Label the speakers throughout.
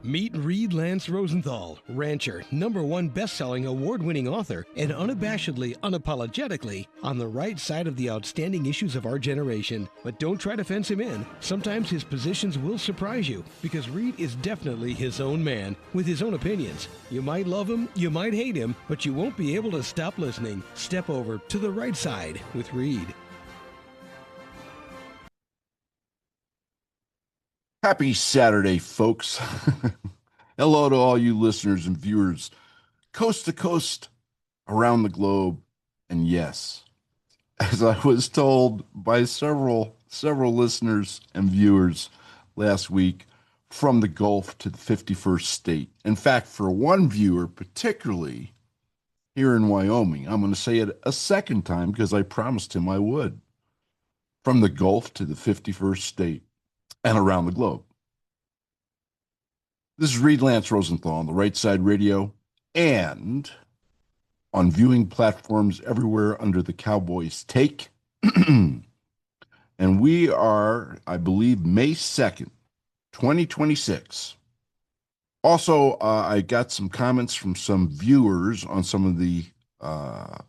Speaker 1: Meet Reed Lance Rosenthal, rancher, #1 best-selling award-winning author, and unabashedly, unapologetically on the right side of the outstanding issues of our generation. But don't try to fence him in. Sometimes his positions will surprise you, because Reed is definitely his own man, with his own opinions. You might love him, you might hate him, but you won't be able to stop listening. Step over to the right side with Reed.
Speaker 2: Happy Saturday, folks. Hello to all you listeners and viewers, coast to coast, around the globe. And yes, as I was told by several listeners and viewers last week, from the Gulf to the 51st state. In fact, for one viewer, particularly here in Wyoming, I'm going to say it a second time because I promised him I would. From the Gulf to the 51st state and around the globe. This is Reed Lance Rosenthal on the Right Side Radio and on viewing platforms everywhere under the Cowboys Take. And we are, I believe, May 2nd, 2026. Also, I got some comments from some viewers on some of the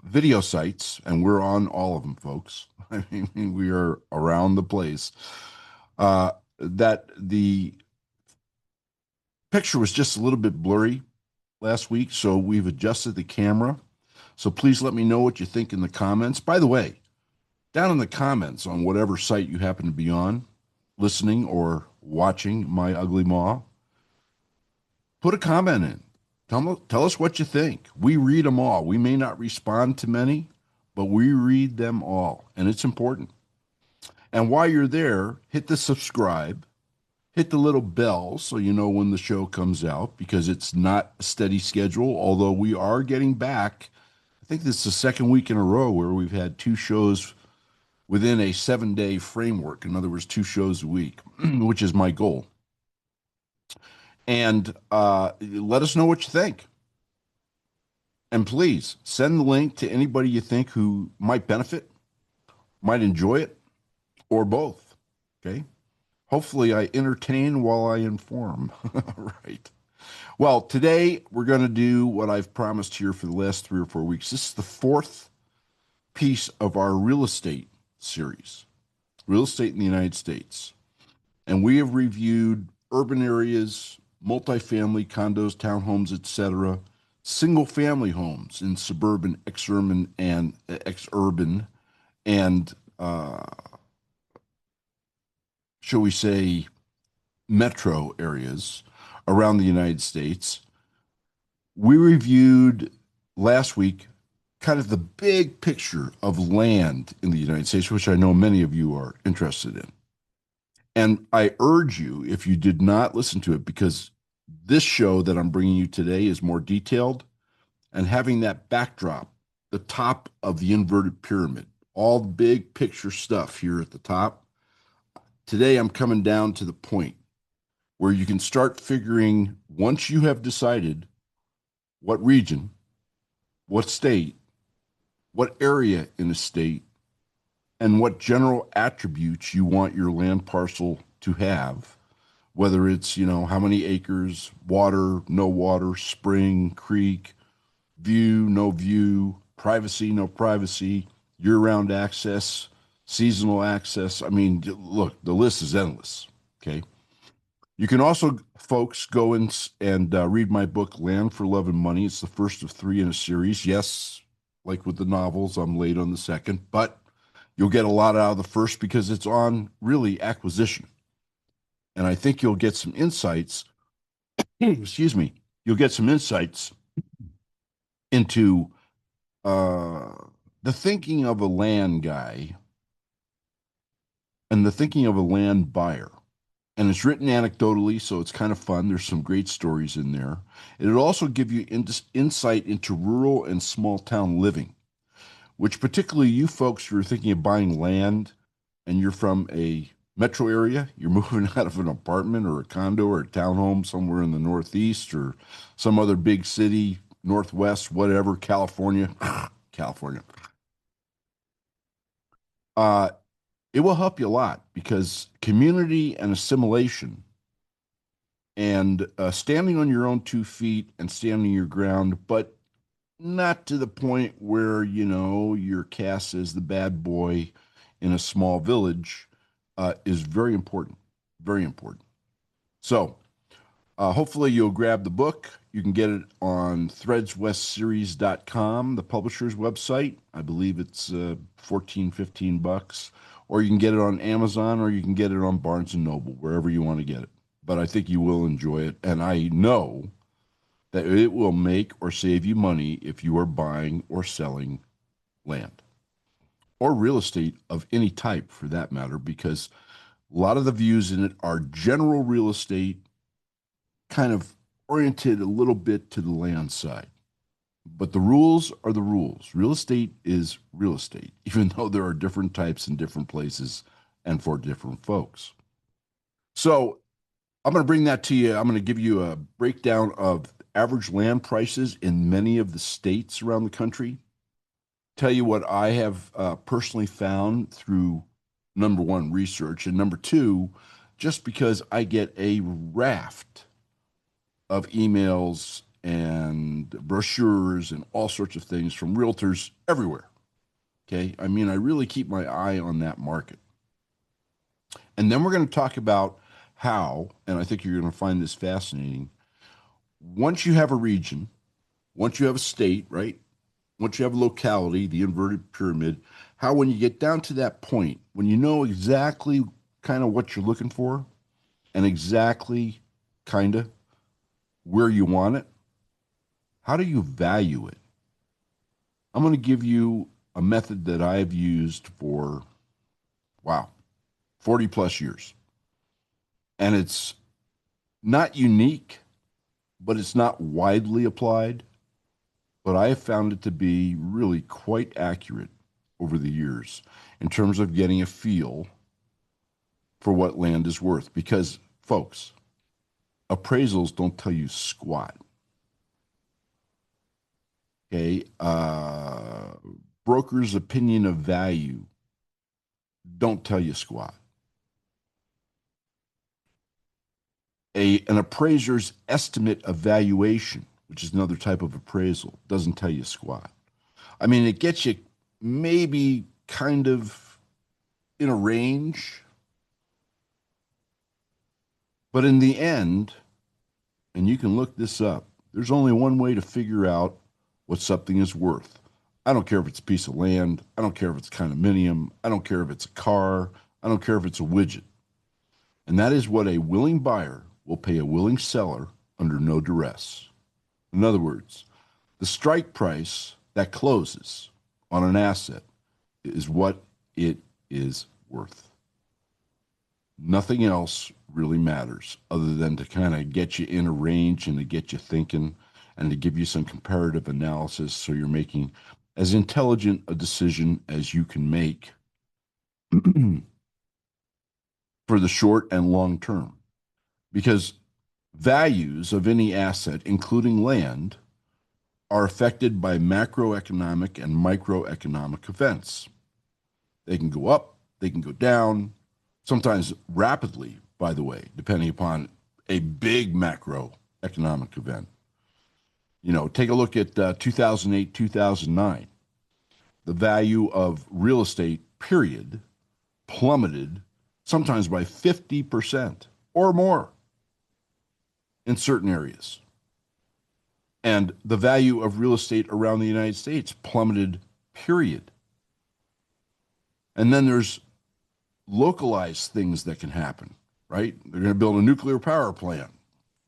Speaker 2: video sites, and we're on all of them, folks. I mean, we are around the place. That the picture was just a little bit blurry last week, so we've adjusted the camera. So please let me know what you think in the comments. By the way, down in the comments on whatever site you happen to be on, listening or watching My Ugly Maw, put a comment in. Tell us what you think. We read them all. We may not respond to many, but we read them all, and it's important. And while you're there, hit the subscribe, hit the little bell so you know when the show comes out, because it's not a steady schedule, although we are getting back. I think this is the second week in a row where we've had 2 shows within a 7-day framework. In other words, 2 shows a week, which is my goal. And let us know what you think. And please send the link to anybody you think who might benefit, might enjoy it, or both. Okay? Hopefully I entertain while I inform. Right. Well, today we're going to do what I've promised here for the last 3 or 4 weeks. This is the 4th piece of our real estate series, real estate in the United States. And we have reviewed urban areas, multifamily condos, townhomes, etc., single-family homes in suburban, exurban, and shall we say, metro areas around the United States. We reviewed last week kind of the big picture of land in the United States, which I know many of you are interested in. And I urge you, if you did not listen to it, because this show that I'm bringing you today is more detailed, and having that backdrop, the top of the inverted pyramid, all the big picture stuff here at the top. Today, I'm coming down to the point where you can start figuring, once you have decided what region, what state, what area in a state, and what general attributes you want your land parcel to have, whether it's, how many acres, water, no water, spring, creek, view, no view, privacy, no privacy, year-round access, seasonal access. I mean, look, the list is endless, okay? You can also, folks, go and read my book, Land for Love and Money. It's the first of 3 in a series. Yes, like with the novels, I'm late on the second, but you'll get a lot out of the first because it's on really acquisition. And I think you'll get some insights, excuse me, you'll get some insights into the thinking of a land guy and the thinking of a land buyer. And it's written anecdotally, so it's kind of fun. There's some great stories in there. It'll also give you insight into rural and small town living, which particularly you folks who are thinking of buying land and you're from a metro area, you're moving out of an apartment or a condo or a townhome somewhere in the Northeast or some other big city, Northwest, whatever, California, California. It will help you a lot because community and assimilation and standing on your own 2 feet and standing your ground, but not to the point where, you're cast as the bad boy in a small village, is very important. Very important. So, hopefully, you'll grab the book. You can get it on threadswestseries.com, the publisher's website. I believe it's 14, $15. Or you can get it on Amazon, or you can get it on Barnes & Noble, wherever you want to get it. But I think you will enjoy it. And I know that it will make or save you money if you are buying or selling land or real estate of any type for that matter, because a lot of the views in it are general real estate, kind of oriented a little bit to the land side. But the rules are the rules. Real estate is real estate, even though there are different types in different places and for different folks. So I'm going to bring that to you. I'm going to give you a breakdown of average land prices in many of the states around the country. Tell you what I have personally found through, number one, research, and number two, just because I get a raft of emails and brochures and all sorts of things from realtors everywhere. Okay. I mean, I really keep my eye on that market. And then we're going to talk about how, and I think you're going to find this fascinating, once you have a region, once you have a state, right? Once you have a locality, the inverted pyramid, how when you get down to that point, when you know exactly kind of what you're looking for and exactly kind of where you want it, how do you value it? I'm going to give you a method that I've used for, 40 plus years. And it's not unique, but it's not widely applied. But I have found it to be really quite accurate over the years in terms of getting a feel for what land is worth. Because, folks, appraisals don't tell you squat. Okay, broker's opinion of value don't tell you squat. An appraiser's estimate of valuation, which is another type of appraisal, doesn't tell you squat. I mean, it gets you maybe kind of in a range, but in the end, and you can look this up, there's only one way to figure out what something is worth. I don't care if it's a piece of land. I don't care if it's a condominium. I don't care if it's a car. I don't care if it's a widget. And that is what a willing buyer will pay a willing seller under no duress. In other words, the strike price that closes on an asset is what it is worth. Nothing else really matters other than to kind of get you in a range and to get you thinking and to give you some comparative analysis so you're making as intelligent a decision as you can make for the short and long term. Because values of any asset, including land, are affected by macroeconomic and microeconomic events. They can go up, they can go down, sometimes rapidly, by the way, depending upon a big macroeconomic event. Take a look at 2008, 2009. The value of real estate, period, plummeted sometimes by 50% or more in certain areas. And the value of real estate around the United States plummeted, period. And then there's localized things that can happen, right? They're going to build a nuclear power plant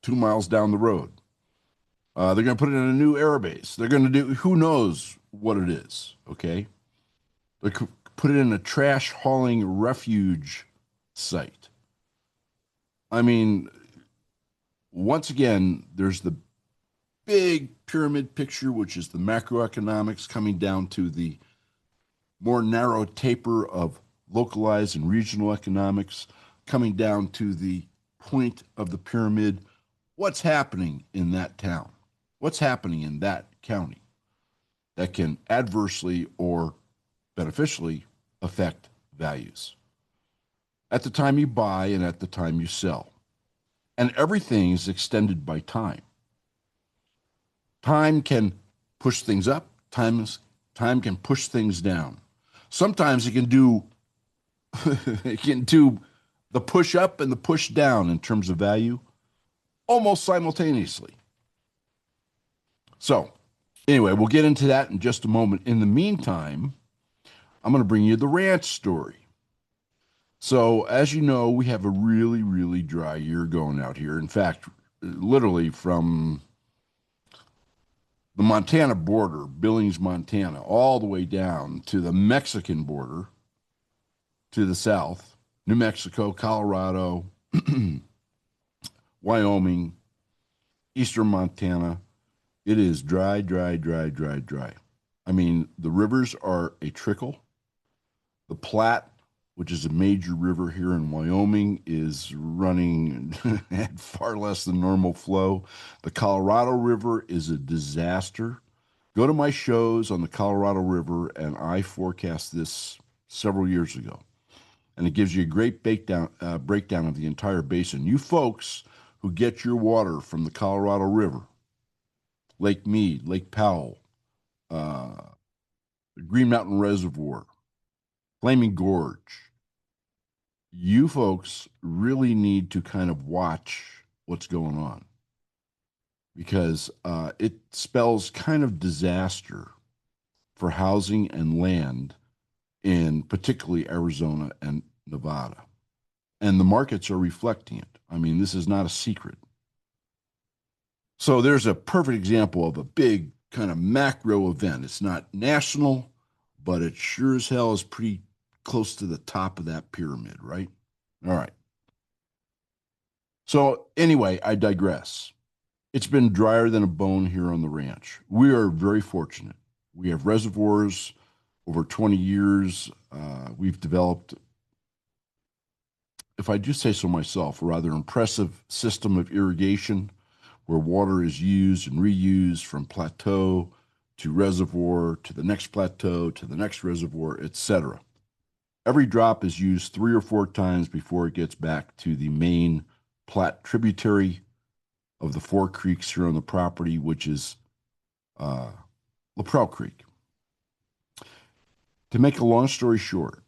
Speaker 2: 2 miles down the road. They're going to put in a new air base. They're going to do, who knows what it is, okay? They could put it in a trash hauling refuge site. I mean, once again, there's the big pyramid picture, which is the macroeconomics coming down to the more narrow taper of localized and regional economics, coming down to the point of the pyramid. What's happening in that town? What's happening in that county that can adversely or beneficially affect values at the time you buy and at the time you sell? And everything is extended by time. Time can push things up, time can push things down. Sometimes it can do it can do the push up and the push down in terms of value almost simultaneously. So, anyway, we'll get into that in just a moment. In the meantime, I'm going to bring you the ranch story. So, as you know, we have a really, really dry year going out here. In fact, literally from the Montana border, Billings, Montana, all the way down to the Mexican border to the south, New Mexico, Colorado, Wyoming, eastern Montana. It is dry, dry, dry, dry, dry. I mean, the rivers are a trickle. The Platte, which is a major river here in Wyoming, is running at far less than normal flow. The Colorado River is a disaster. Go to my shows on the Colorado River, and I forecast this several years ago. And it gives you a great breakdown of the entire basin. You folks who get your water from the Colorado River, Lake Mead, Lake Powell, Green Mountain Reservoir, Flaming Gorge, you folks really need to kind of watch what's going on because it spells kind of disaster for housing and land in particularly Arizona and Nevada. And the markets are reflecting it. I mean, this is not a secret. So there's a perfect example of a big kind of macro event. It's not national, but it sure as hell is pretty close to the top of that pyramid, right? All right. So anyway, I digress. It's been drier than a bone here on the ranch. We are very fortunate. We have reservoirs over 20 years. We've developed, if I do say so myself, a rather impressive system of irrigation where water is used and reused from plateau to reservoir to the next plateau to the next reservoir, etc. Every drop is used 3 or 4 times before it gets back to the main Platte tributary of the 4 creeks here on the property, which is Laprelle Creek. To make a long story short,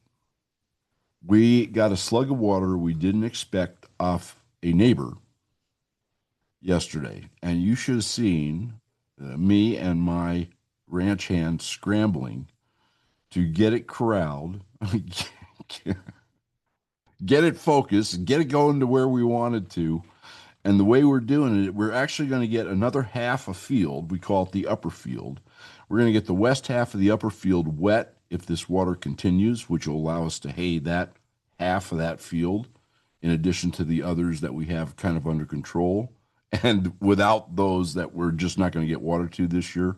Speaker 2: we got a slug of water we didn't expect off a neighbor yesterday, and you should have seen me and my ranch hand scrambling to get it corralled, get it focused, get it going to where we wanted to. And the way we're doing it, we're actually going to get another half a field. We call it the upper field. We're going to get the west half of the upper field wet if this water continues, which will allow us to hay that half of that field in addition to the others that we have kind of under control. And without those that we're just not going to get water to this year.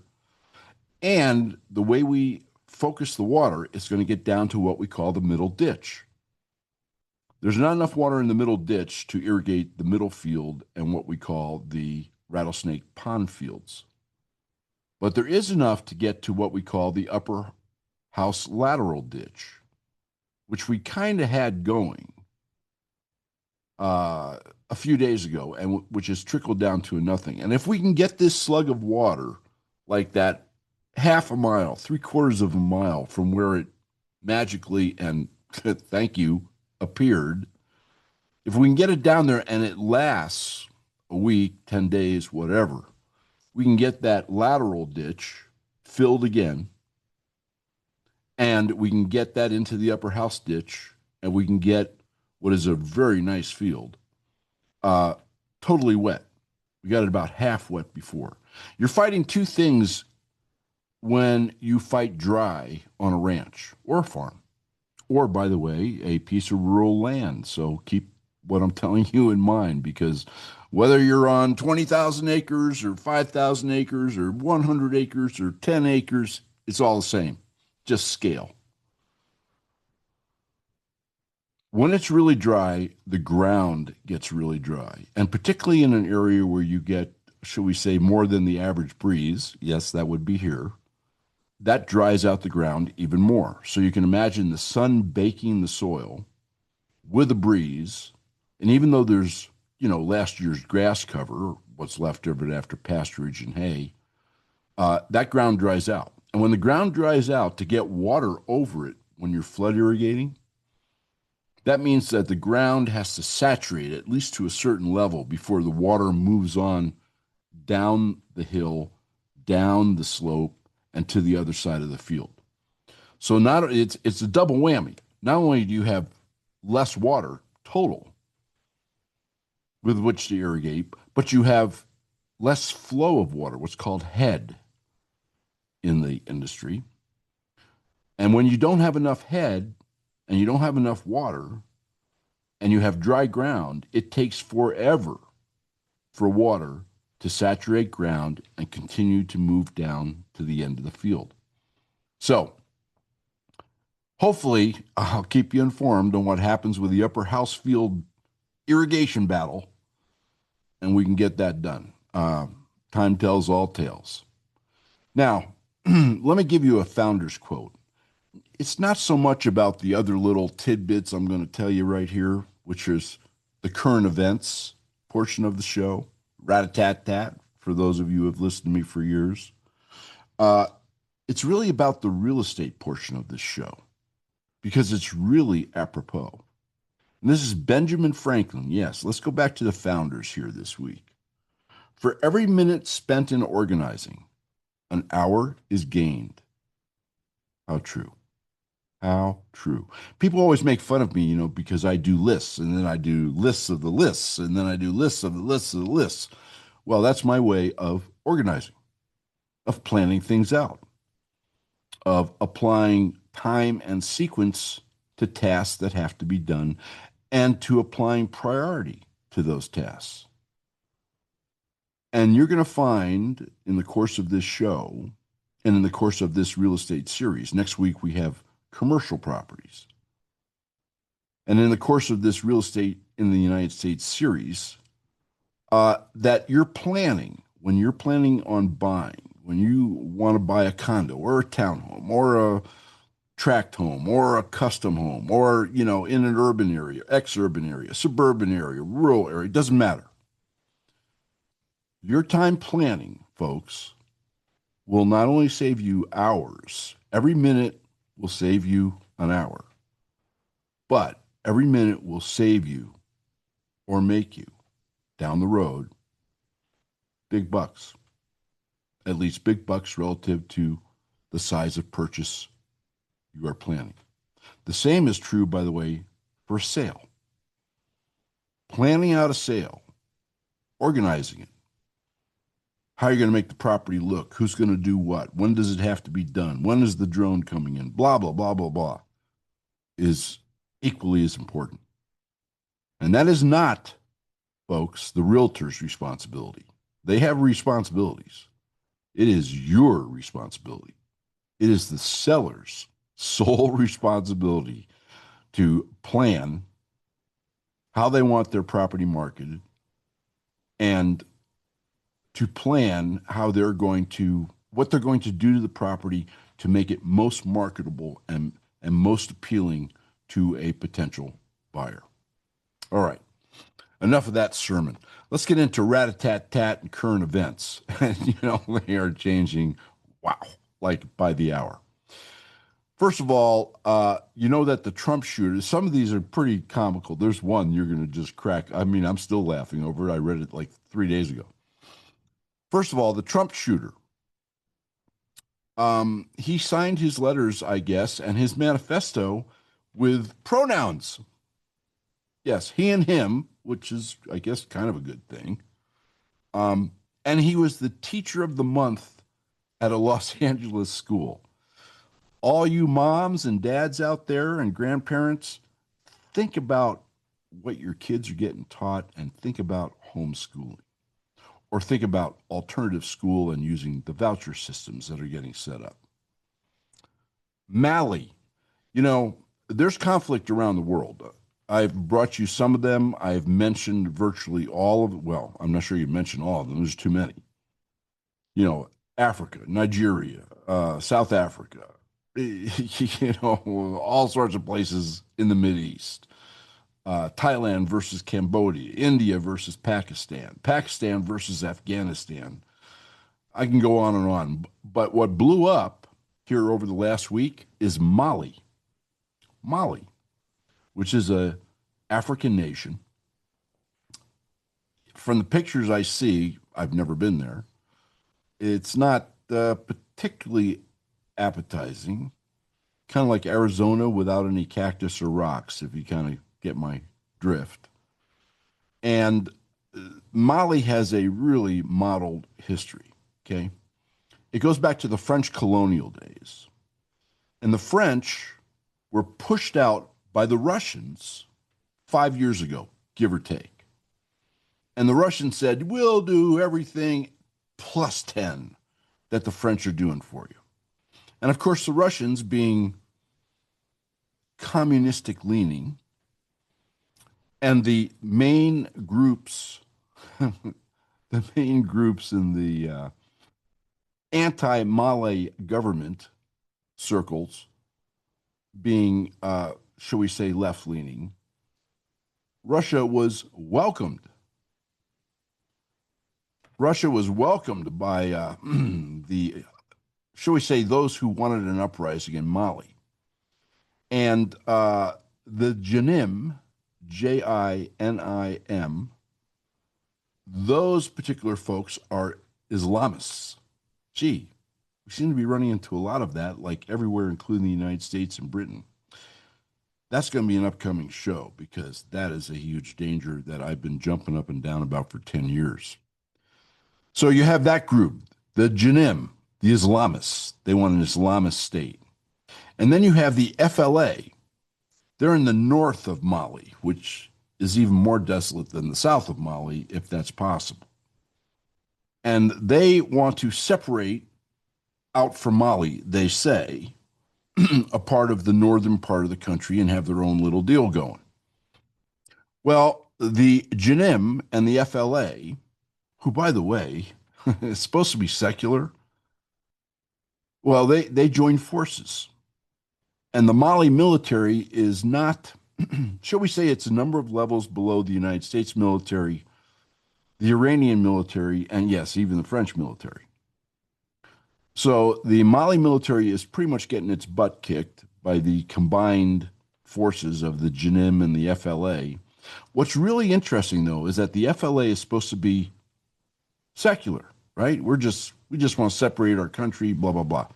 Speaker 2: And the way we focus the water is going to get down to what we call the middle ditch. There's not enough water in the middle ditch to irrigate the middle field and what we call the rattlesnake pond fields. But there is enough to get to what we call the upper house lateral ditch, which we kind of had going a few days ago, and which has trickled down to nothing. And if we can get this slug of water like that half a mile, 3/4 of a mile from where it magically, and thank you, appeared, if we can get it down there and it lasts a week, 10 days, whatever, we can get that lateral ditch filled again, and we can get that into the upper house ditch, and we can get what is a very nice field totally wet. We got it about half wet before. You're fighting two things when you fight dry on a ranch or a farm, or, by the way, a piece of rural land. So keep what I'm telling you in mind, because whether you're on 20,000 acres or 5,000 acres or 100 acres or 10 acres, it's all the same, just scale. When it's really dry, the ground gets really dry, and particularly in an area where you get, shall we say, more than the average breeze, yes, that would be here, that dries out the ground even more. So you can imagine the sun baking the soil with a breeze, and even though there's last year's grass cover, what's left of it after pasturage and hay, that ground dries out. And when the ground dries out, to get water over it when you're flood irrigating, that means that the ground has to saturate at least to a certain level before the water moves on down the hill, down the slope, and to the other side of the field. So it's a double whammy. Not only do you have less water total with which to irrigate, but you have less flow of water, what's called head in the industry. And when you don't have enough head and you don't have enough water and you have dry ground, it takes forever for water to saturate ground and continue to move down to the end of the field. So, hopefully, I'll keep you informed on what happens with the upper house field irrigation battle, and we can get that done. Time tells all tales. Now, let me give you a founder's quote. It's not so much about the other little tidbits I'm going to tell you right here, which is the current events portion of the show, rat-a-tat-tat, for those of you who have listened to me for years. It's really about the real estate portion of this show, because it's really apropos. And this is Benjamin Franklin. Yes, let's go back to the founders here this week. For every minute spent in organizing, an hour is gained. How true. How true. People always make fun of me, because I do lists, and then I do lists of the lists, and then I do lists of the lists of the lists. Well, that's my way of organizing, of planning things out, of applying time and sequence to tasks that have to be done, and to applying priority to those tasks. And you're going to find in the course of this show and in the course of this real estate series, next week we have commercial properties. And in the course of this real estate in the United States series, that you're planning, when you're planning on buying, when you want to buy a condo or a townhome or a tract home or a custom home or, in an urban area, ex-urban area, suburban area, rural area, it doesn't matter. Your time planning, folks, will not only save you hours, every minute will save you an hour, but every minute will save you or make you, down the road, big bucks. At least big bucks relative to the size of purchase you are planning. The same is true, by the way, for sale. Planning out a sale, organizing it, how you're going to make the property look, who's going to do what, when does it have to be done, when is the drone coming in, blah, blah, blah, blah, blah, is equally as important. And that is not, folks, the realtor's responsibility. They have responsibilities. It is your responsibility. It is the seller's sole responsibility to plan how they want their property marketed and to plan how what they're going to do to the property to make it most marketable and most appealing to a potential buyer. All right, enough of that sermon. Let's get into rat-a-tat-tat and current events. And, they are changing, wow, like by the hour. First of all, you know that the Trump shooters, some of these are pretty comical. There's one you're going to just crack. I mean, I'm still laughing over it. I read it like 3 days ago. First of all, the Trump shooter, he signed his letters, I guess, and his manifesto with pronouns. Yes, he and him, which is, I guess, kind of a good thing. And he was the teacher of the month at a Los Angeles school. All you moms and dads out there and grandparents, think about what your kids are getting taught and think about homeschooling. Or think about alternative school and using the voucher systems that are getting set up. Mali, there's conflict around the world. I've brought you some of them. I've mentioned virtually all of it. Well, I'm not sure you mentioned all of them. There's too many. Africa, Nigeria, South Africa, all sorts of places in the Mideast. Thailand versus Cambodia, India versus Pakistan, Pakistan versus Afghanistan. I can go on and on. But what blew up here over the last week is Mali. Mali, which is a African nation. From the pictures I see, I've never been there. It's not particularly appetizing, kind of like Arizona without any cactus or rocks, if you kind of get my drift. And Mali has a really mottled history, okay? It goes back to the French colonial days. And the French were pushed out by the Russians 5 years ago, give or take. And the Russians said, we'll do everything plus 10 that the French are doing for you. And of course, the Russians, being communistic leaning, and the main groups, the main groups in the anti-Mali government circles being, shall we say, left-leaning, Russia was welcomed. Russia was welcomed by the, shall we say, those who wanted an uprising in Mali. And the Jinim, Jinim, those particular folks are Islamists. Gee, we seem to be running into a lot of that, like everywhere, including the United States and Britain. That's going to be an upcoming show because that is a huge danger that I've been jumping up and down about for 10 years. So you have that group, the Jinim, the Islamists. They want an Islamist state. And then you have the FLA. They're in the north of Mali, which is even more desolate than the south of Mali, if that's possible. And they want to separate out from Mali, they say, a part of the northern part of the country and have their own little deal going. Well, the Jinim and the FLA, who, by the way, is supposed to be secular, well, they joined forces. And the Mali military is not, shall we say, it's a number of levels below the United States military, the Iranian military, and yes, even the French military. So the Mali military is pretty much getting its butt kicked by the combined forces of the Jinim and the FLA. What's really interesting, though, is that the FLA is supposed to be secular, right? We just want to separate our country, blah, blah, blah.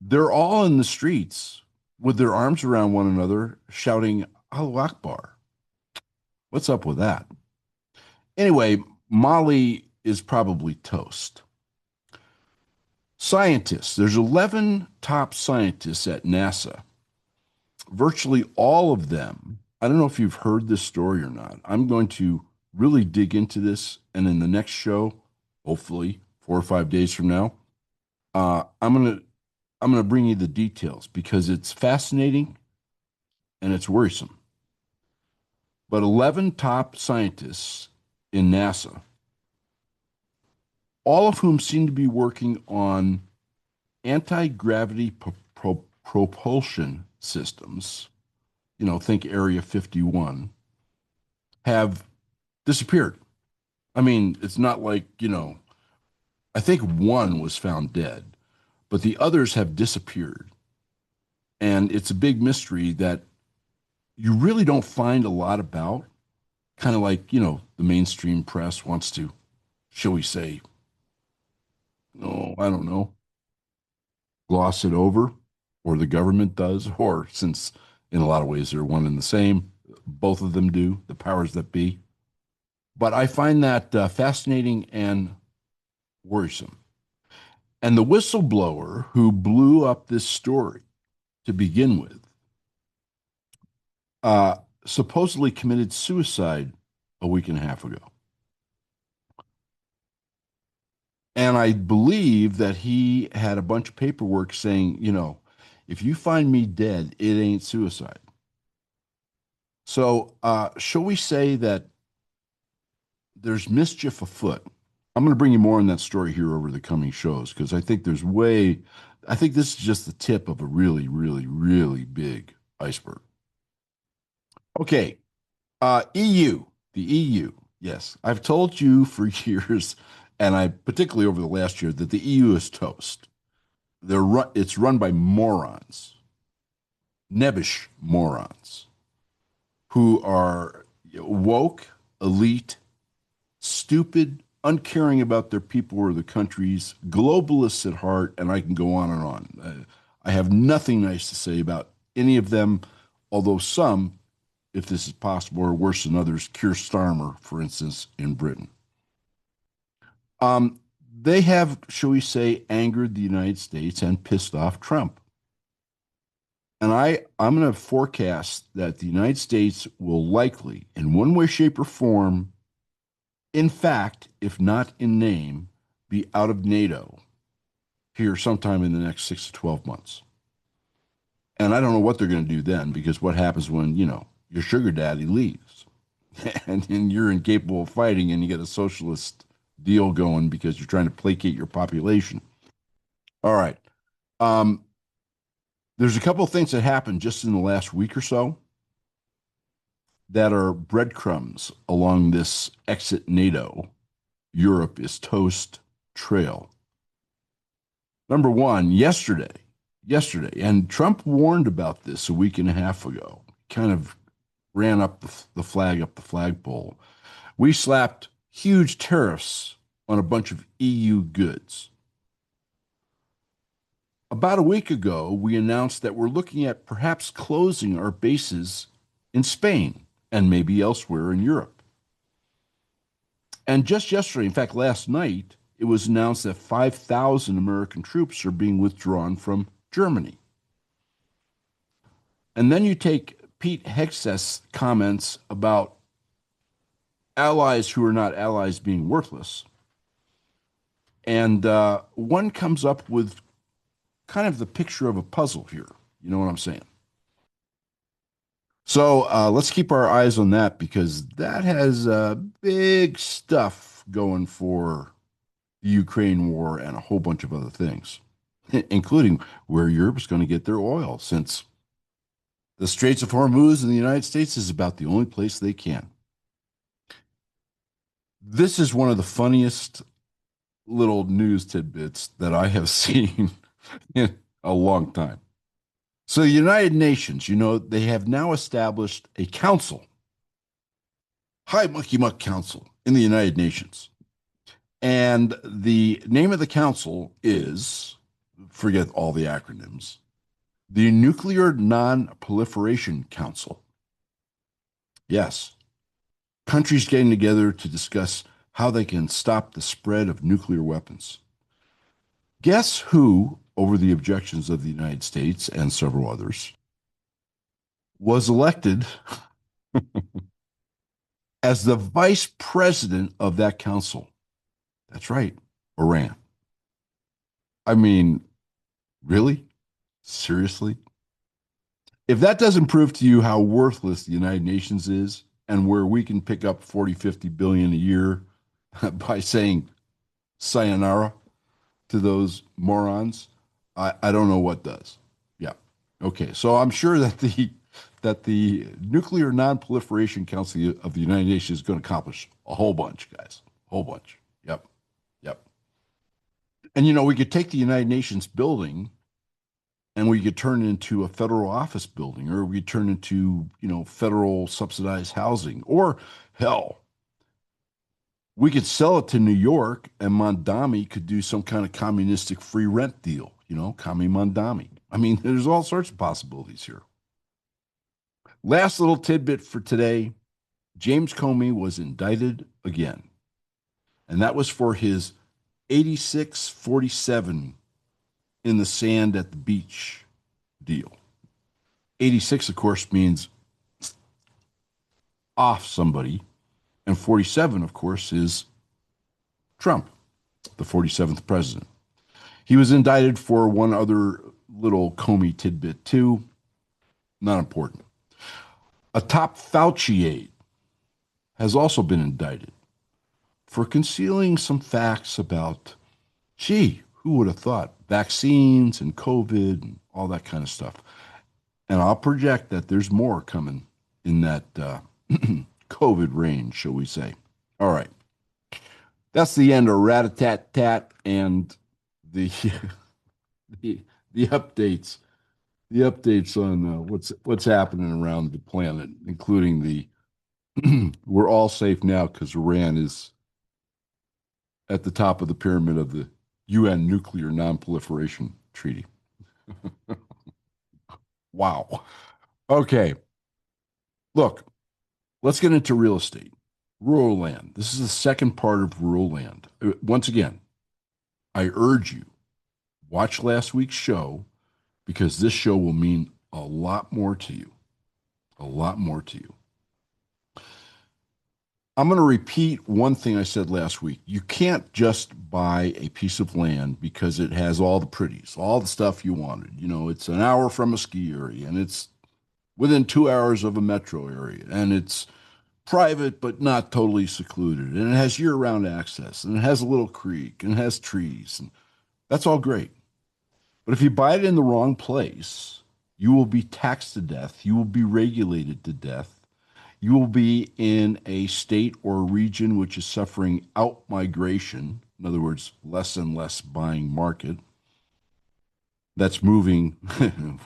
Speaker 2: They're all in the streets with their arms around one another, shouting, Allahu Akbar. What's up with that? Anyway, Mali is probably toast. Scientists, there's 11 top scientists at NASA. Virtually all of them, I don't know if you've heard this story or not. I'm going to really dig into this, and in the next show, hopefully 4 or 5 days from now, I'm gonna bring you the details because it's fascinating and it's worrisome. But 11 top scientists in NASA, all of whom seem to be working on anti-gravity propulsion systems, think Area 51, have disappeared. I mean, it's not like, I think one was found dead, but the others have disappeared. And it's a big mystery that you really don't find a lot about, kind of like, the mainstream press wants to, shall we say, no, I don't know, gloss it over, or the government does, or since in a lot of ways they're one and the same, both of them do, the powers that be. But I find that fascinating and worrisome. And the whistleblower who blew up this story to begin with supposedly committed suicide a week and a half ago. And I believe that he had a bunch of paperwork saying, if you find me dead, it ain't suicide. So, shall we say that there's mischief afoot? I'm going to bring you more on that story here over the coming shows because I think I think this is just the tip of a really, really, really big iceberg. Okay. EU, the EU. Yes, I've told you for years, and I particularly over the last year, that the EU is toast. It's run by morons, nebbish morons, who are woke, elite, stupid, uncaring about their people or the countries, globalists at heart, and I can go on and on. I have nothing nice to say about any of them, although some, if this is possible, are worse than others. Keir Starmer, for instance, in Britain. Um, they have, shall we say, angered the United States and pissed off Trump. And I'm going to forecast that the United States will likely, in one way, shape, or form, in fact, if not in name, be out of NATO here sometime in the next 6 to 12 months. And I don't know what they're going to do then, because what happens when, your sugar daddy leaves and you're incapable of fighting and you get a socialist deal going because you're trying to placate your population. All right. Um, there's a couple of things that happened just in the last week or so that are breadcrumbs along this exit NATO, Europe is toast trail. Number one, yesterday, and Trump warned about this a week and a half ago, kind of ran up the flag up the flagpole. We slapped huge tariffs on a bunch of EU goods. About a week ago, we announced that we're looking at perhaps closing our bases in Spain and maybe elsewhere in Europe. And just yesterday, in fact, last night, it was announced that 5,000 American troops are being withdrawn from Germany. And then you take Pete Hegseth's comments about allies who are not allies being worthless. And one comes up with kind of the picture of a puzzle here. You know what I'm saying? So let's keep our eyes on that because that has big stuff going for the Ukraine war and a whole bunch of other things, including where Europe is going to get their oil, since the Straits of Hormuz in the United States is about the only place they can. This is one of the funniest little news tidbits that I have seen in a long time. So, the United Nations, they have now established a council, High Mucky Muck Council in the United Nations. And the name of the council is, forget all the acronyms, the Nuclear Non-Proliferation Council. Yes, countries getting together to discuss how they can stop the spread of nuclear weapons. Guess who, over the objections of the United States and several others, was elected as the vice president of that council? That's right, Iran. I mean, really? Seriously? If that doesn't prove to you how worthless the United Nations is and where we can pick up 40, 50 billion a year by saying sayonara to those morons, I don't know what does. Yeah. Okay. So I'm sure that the Nuclear Non-Proliferation Council of the United Nations is going to accomplish a whole bunch, guys. A whole bunch. Yep. Yep. And we could take the United Nations building and we could turn it into a federal office building, or we could turn it into, federal subsidized housing, or hell, we could sell it to New York and Mondami could do some kind of communistic free rent deal, commie Mondami. I mean, there's all sorts of possibilities here. Last little tidbit for today. James Comey was indicted again, and that was for his 86-47 in the sand at the beach deal. 86, of course, means off somebody, and 47, of course, is Trump, the 47th president. He was indicted for one other little Comey tidbit, too. Not important. A top Fauci aide has also been indicted for concealing some facts about, who would have thought, vaccines and COVID and all that kind of stuff. And I'll project that there's more coming in that COVID range, shall we say. All right. That's the end of rat-a-tat-tat and the the, the updates. The updates on what's happening around the planet, including the we're all safe now because Iran is at the top of the pyramid of the UN Nuclear Nonproliferation Treaty. Wow. Okay. Look, let's get into real estate. Rural land. This is the second part of rural land. Once again, I urge you, watch last week's show because this show will mean a lot more to you. A lot more to you. I'm going to repeat one thing I said last week. You can't just buy a piece of land because it has all the pretties, all the stuff you wanted. You know, it's an hour from a ski area and it's within 2 hours of a metro area and it's private but not totally secluded and it has year-round access and it has a little creek and it has trees and that's all great. But if you buy it in the wrong place, you will be taxed to death. You will be regulated to death. You will be in a state or region which is suffering out migration. In other words, less and less buying market. That's moving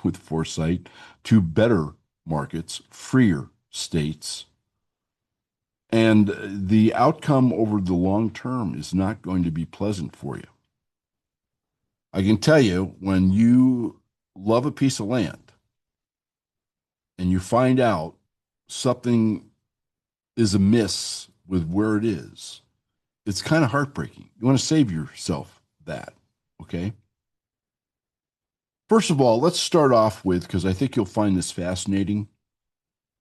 Speaker 2: with foresight to better markets, freer states. And the outcome over the long term is not going to be pleasant for you. I can tell you when you love a piece of land and you find out something is amiss with where it is, it's kind of heartbreaking. You want to save yourself that, okay? First of all, let's start off with, because I think you'll find this fascinating,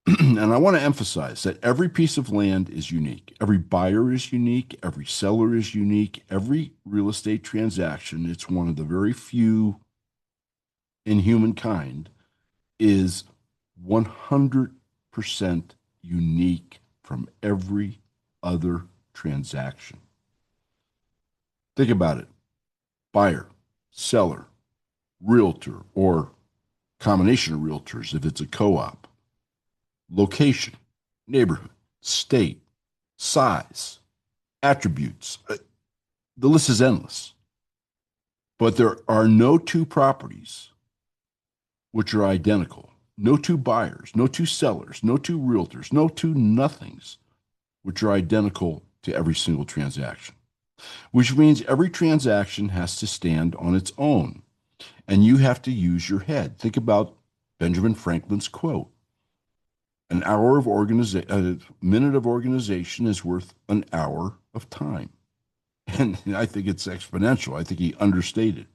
Speaker 2: and I want to emphasize that every piece of land is unique. Every buyer is unique. Every seller is unique. Every real estate transaction, it's one of the very few in humankind, is 100% unique from every other transaction. Think about it. Buyer, seller, realtor, or combination of realtors if it's a co-op, location, neighborhood, state, size, attributes. The list is endless. But there are no two properties which are identical. No two buyers, no two sellers, no two realtors, no two nothings which are identical to every single transaction, which means every transaction has to stand on its own. And you have to use your head. Think about Benjamin Franklin's quote. A minute of organization is worth an hour of time. And I think it's exponential. I think he understated.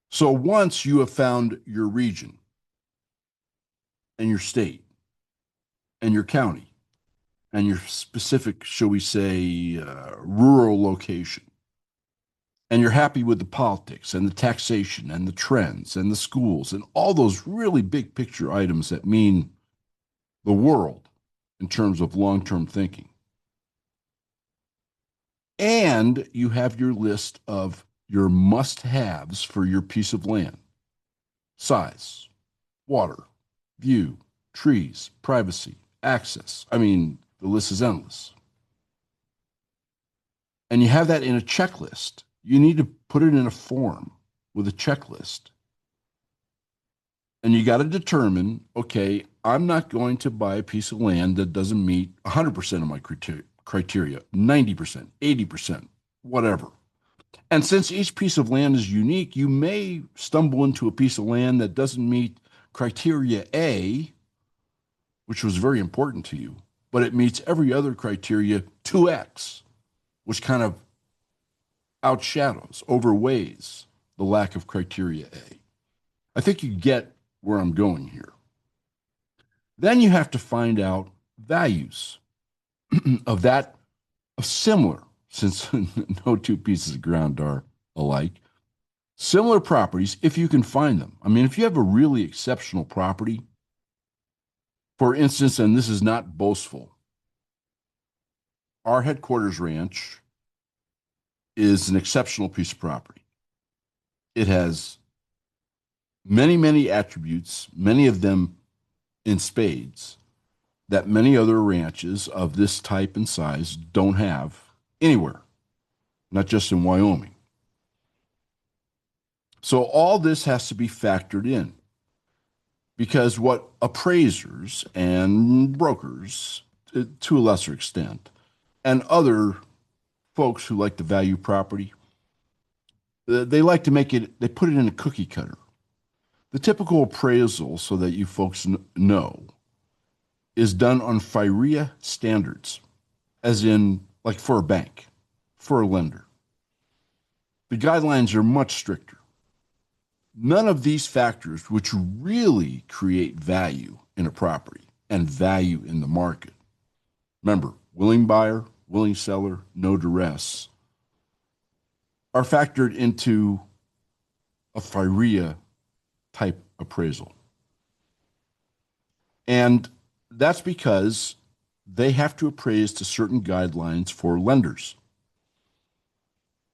Speaker 2: So once you have found your region and your state and your county and your specific, shall we say, rural location, and you're happy with the politics and the taxation and the trends and the schools and all those really big picture items that mean the world in terms of long-term thinking. And you have your list of your must-haves for your piece of land. Size, water, view, trees, privacy, access. I mean, the list is endless. And you have that in a checklist. You need to put it in a form with a checklist. And you got to determine, okay, I'm not going to buy a piece of land that doesn't meet 100% of my criteria, 90%, 80%, whatever. And since each piece of land is unique, you may stumble into a piece of land that doesn't meet criteria A, which was very important to you, but it meets every other criteria 2x, which kind of outshadows, overweighs the lack of criteria A. I think you get where I'm going here. Then you have to find out values of similar, since no two pieces of ground are alike, similar properties, if you can find them. I mean, if you have a really exceptional property, for instance, and this is not boastful, our headquarters ranch is an exceptional piece of property. It has many, many attributes, many of them in spades that many other ranches of this type and size don't have anywhere, not just in Wyoming. So all this has to be factored in because what appraisers and brokers, to a lesser extent, and other folks who like to value property, they like to make it, they put it in a cookie cutter. The typical appraisal, so that you folks know, is done on FIREA standards, as in, like for a bank, for a lender. The guidelines are much stricter. None of these factors, which really create value in a property and value in the market, remember, willing buyer, willing seller, no duress, are factored into a FIREA type appraisal. And that's because they have to appraise to certain guidelines for lenders.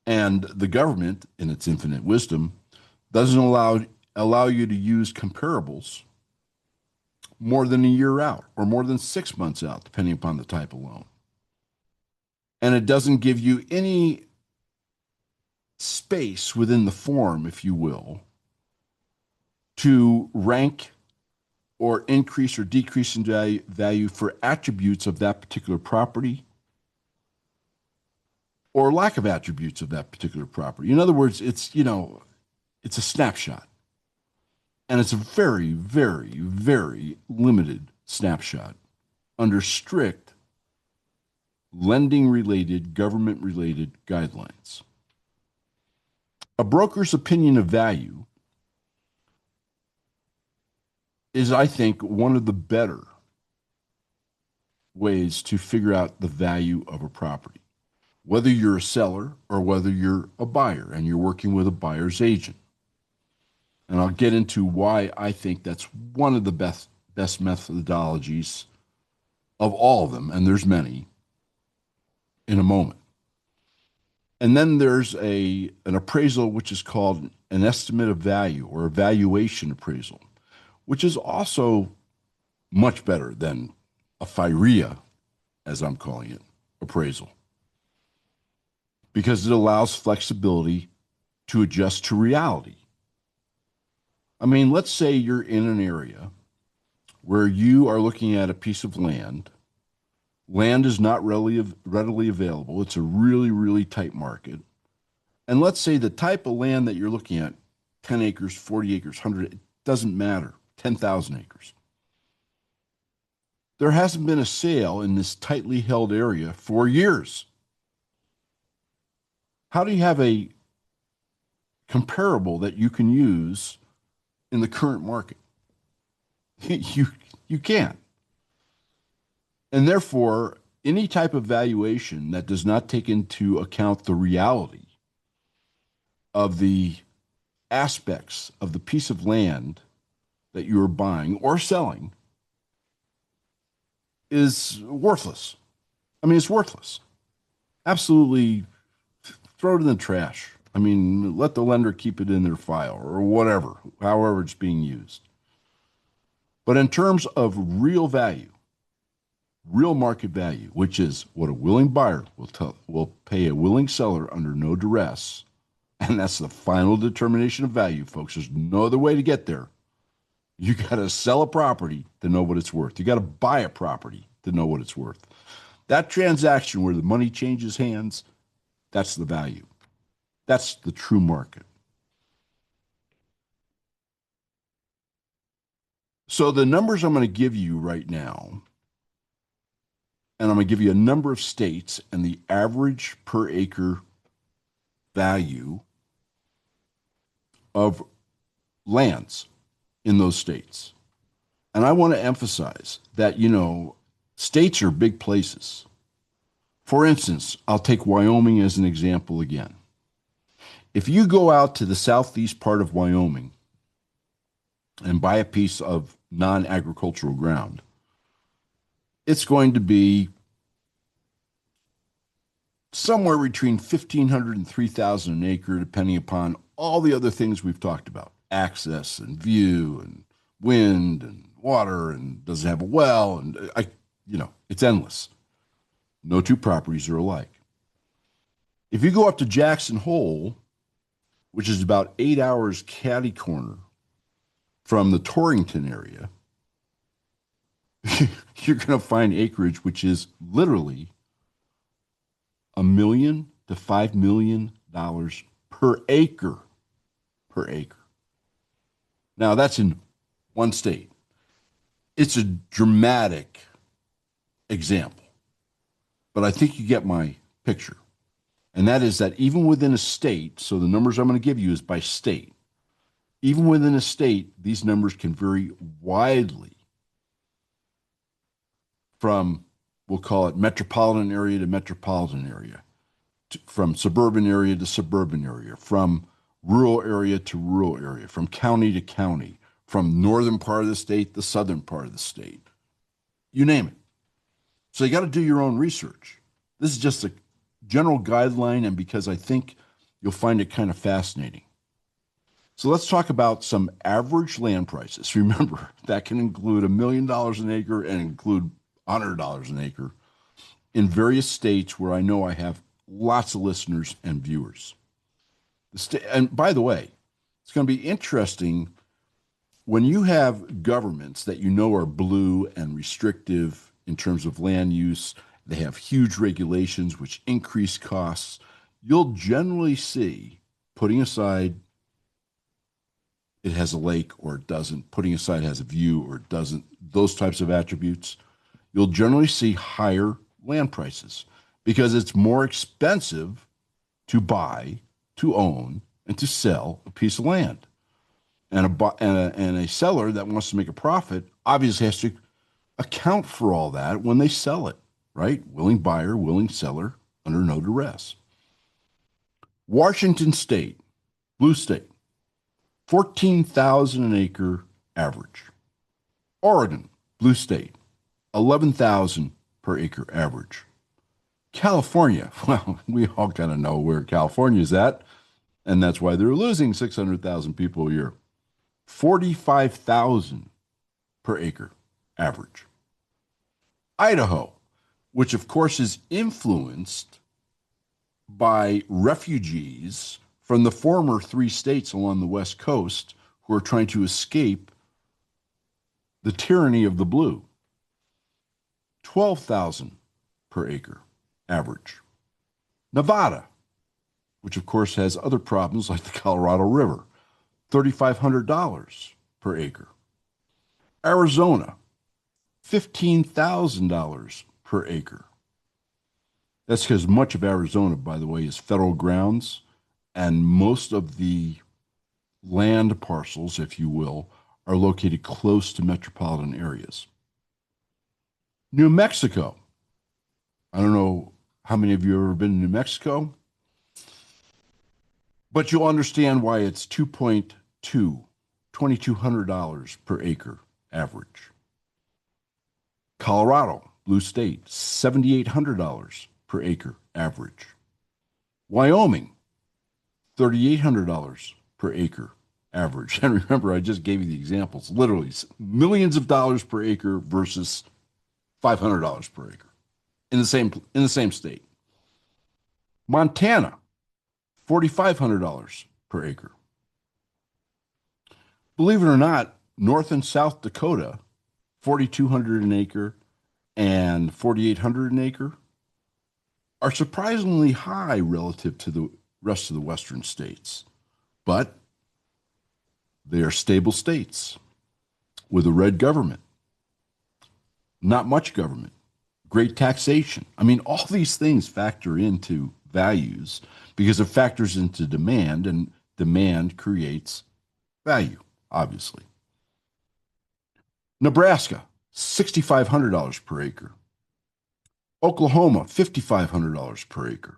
Speaker 2: And the government, in its infinite wisdom, doesn't allow you to use comparables more than a year out or more than 6 months out, depending upon the type of loan. And it doesn't give you any space within the form, if you will, to rank or increase or decrease in value for attributes of that particular property or lack of attributes of that particular property. In other words, it's a snapshot. And it's a very, very, very limited snapshot under strict lending-related, government-related guidelines. A broker's opinion of value is, I think, one of the better ways to figure out the value of a property, whether you're a seller or whether you're a buyer and you're working with a buyer's agent. And I'll get into why I think that's one of the best methodologies of all of them, and there's many, in a moment. And then there's an appraisal which is called an estimate of value or a valuation appraisal, which is also much better than a FIREA, as I'm calling it, appraisal, because it allows flexibility to adjust to reality. I mean, let's say you're in an area where you are looking at a piece of land. Land is not readily available. It's a really, really tight market. And let's say the type of land that you're looking at, 10 acres, 40 acres, 100, it doesn't matter, 10,000 acres. There hasn't been a sale in this tightly held area for years. How do you have a comparable that you can use in the current market? You can't. And therefore, any type of valuation that does not take into account the reality of the aspects of the piece of land that you are buying or selling is worthless. I mean, it's worthless. Absolutely throw it in the trash. I mean, let the lender keep it in their file or whatever, however it's being used. But in terms of real value, real market value, which is what a willing buyer will pay a willing seller under no duress, and that's the final determination of value, folks. There's no other way to get there. You got to sell a property to know what it's worth. You got to buy a property to know what it's worth. That transaction where the money changes hands, that's the value. That's the true market. So the numbers I'm going to give you right now, and I'm going to give you a number of states and the average per acre value of lands in those states. And I want to emphasize that, states are big places. For instance, I'll take Wyoming as an example again. If you go out to the southeast part of Wyoming and buy a piece of non-agricultural ground, it's going to be somewhere between 1,500 and 3,000 an acre, depending upon all the other things we've talked about, access and view and wind and water and does it have a well? And it's endless. No two properties are alike. If you go up to Jackson Hole, which is about 8 hours catty corner from the Torrington area, you're going to find acreage which is literally $1 million to $5 million per acre. Per acre. Now, that's in one state. It's a dramatic example, but I think you get my picture. And that is that even within a state, so the numbers I'm going to give you is by state, even within a state, these numbers can vary widely from, we'll call it metropolitan area to metropolitan area, from suburban area to suburban area, from rural area to rural area, from county to county, from northern part of the state to southern part of the state. You name it. So you got to do your own research. This is just a general guideline, and because I think you'll find it kind of fascinating. So let's talk about some average land prices. Remember, that can include $1 million an acre and include $100 an acre in various states where I know I have lots of listeners and viewers. And by the way, it's going to be interesting when you have governments that you know are blue and restrictive in terms of land use. They have huge regulations which increase costs. You'll generally see, putting aside it has a lake or it doesn't, putting aside it has a view or it doesn't, those types of attributes, you'll generally see higher land prices because it's more expensive to buy, to own, and to sell a piece of land. And a seller that wants to make a profit obviously has to account for all that when they sell it, right? Willing buyer, willing seller, under no duress. Washington State, blue state, 14,000 an acre average. Oregon, blue state, 11,000 per acre average. California, well, we all kind of know where California is at, and that's why they're losing 600,000 people a year. 45,000 per acre average. Idaho, which of course is influenced by refugees from the former 3 states along the West Coast who are trying to escape the tyranny of the blue. 12,000 per acre average. Nevada, which of course has other problems like the Colorado River, $3,500 per acre. Arizona, $15,000 per acre. That's because much of Arizona, by the way, is federal grounds, and most of the land parcels, if you will, are located close to metropolitan areas. New Mexico. I don't know how many of you have ever been to New Mexico, but you'll understand why it's $2,200 per acre average. Colorado, blue state, $7,800 per acre average. Wyoming, $3,800 per acre average. And remember, I just gave you the examples, literally millions of dollars per acre versus $500 per acre in the same state. Montana, $4,500 per acre. Believe it or not, North and South Dakota, $4,200 an acre and $4,800 an acre, are surprisingly high relative to the rest of the western states. But they are stable states with a red government, not much government, great taxation. I mean, all these things factor into values because it factors into demand, and demand creates value, obviously. Nebraska, $6,500 per acre. Oklahoma, $5,500 per acre.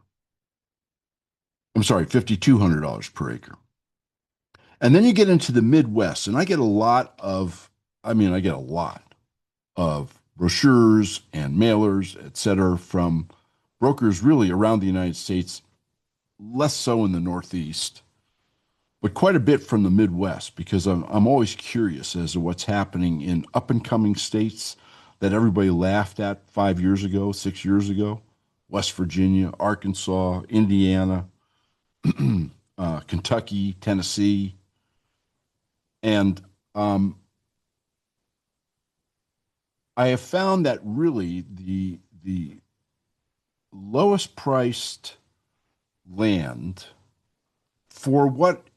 Speaker 2: I'm sorry, $5,200 per acre. And then you get into the Midwest, and I get a lot of brochures and mailers, et cetera, from brokers really around the United States, less so in the Northeast. but quite a bit from the Midwest because I'm always curious as to what's happening in up and coming states that everybody laughed at 5 years ago, 6 years ago. West Virginia, Arkansas, Indiana, Kentucky, Tennessee, and I have found that really the lowest priced land for what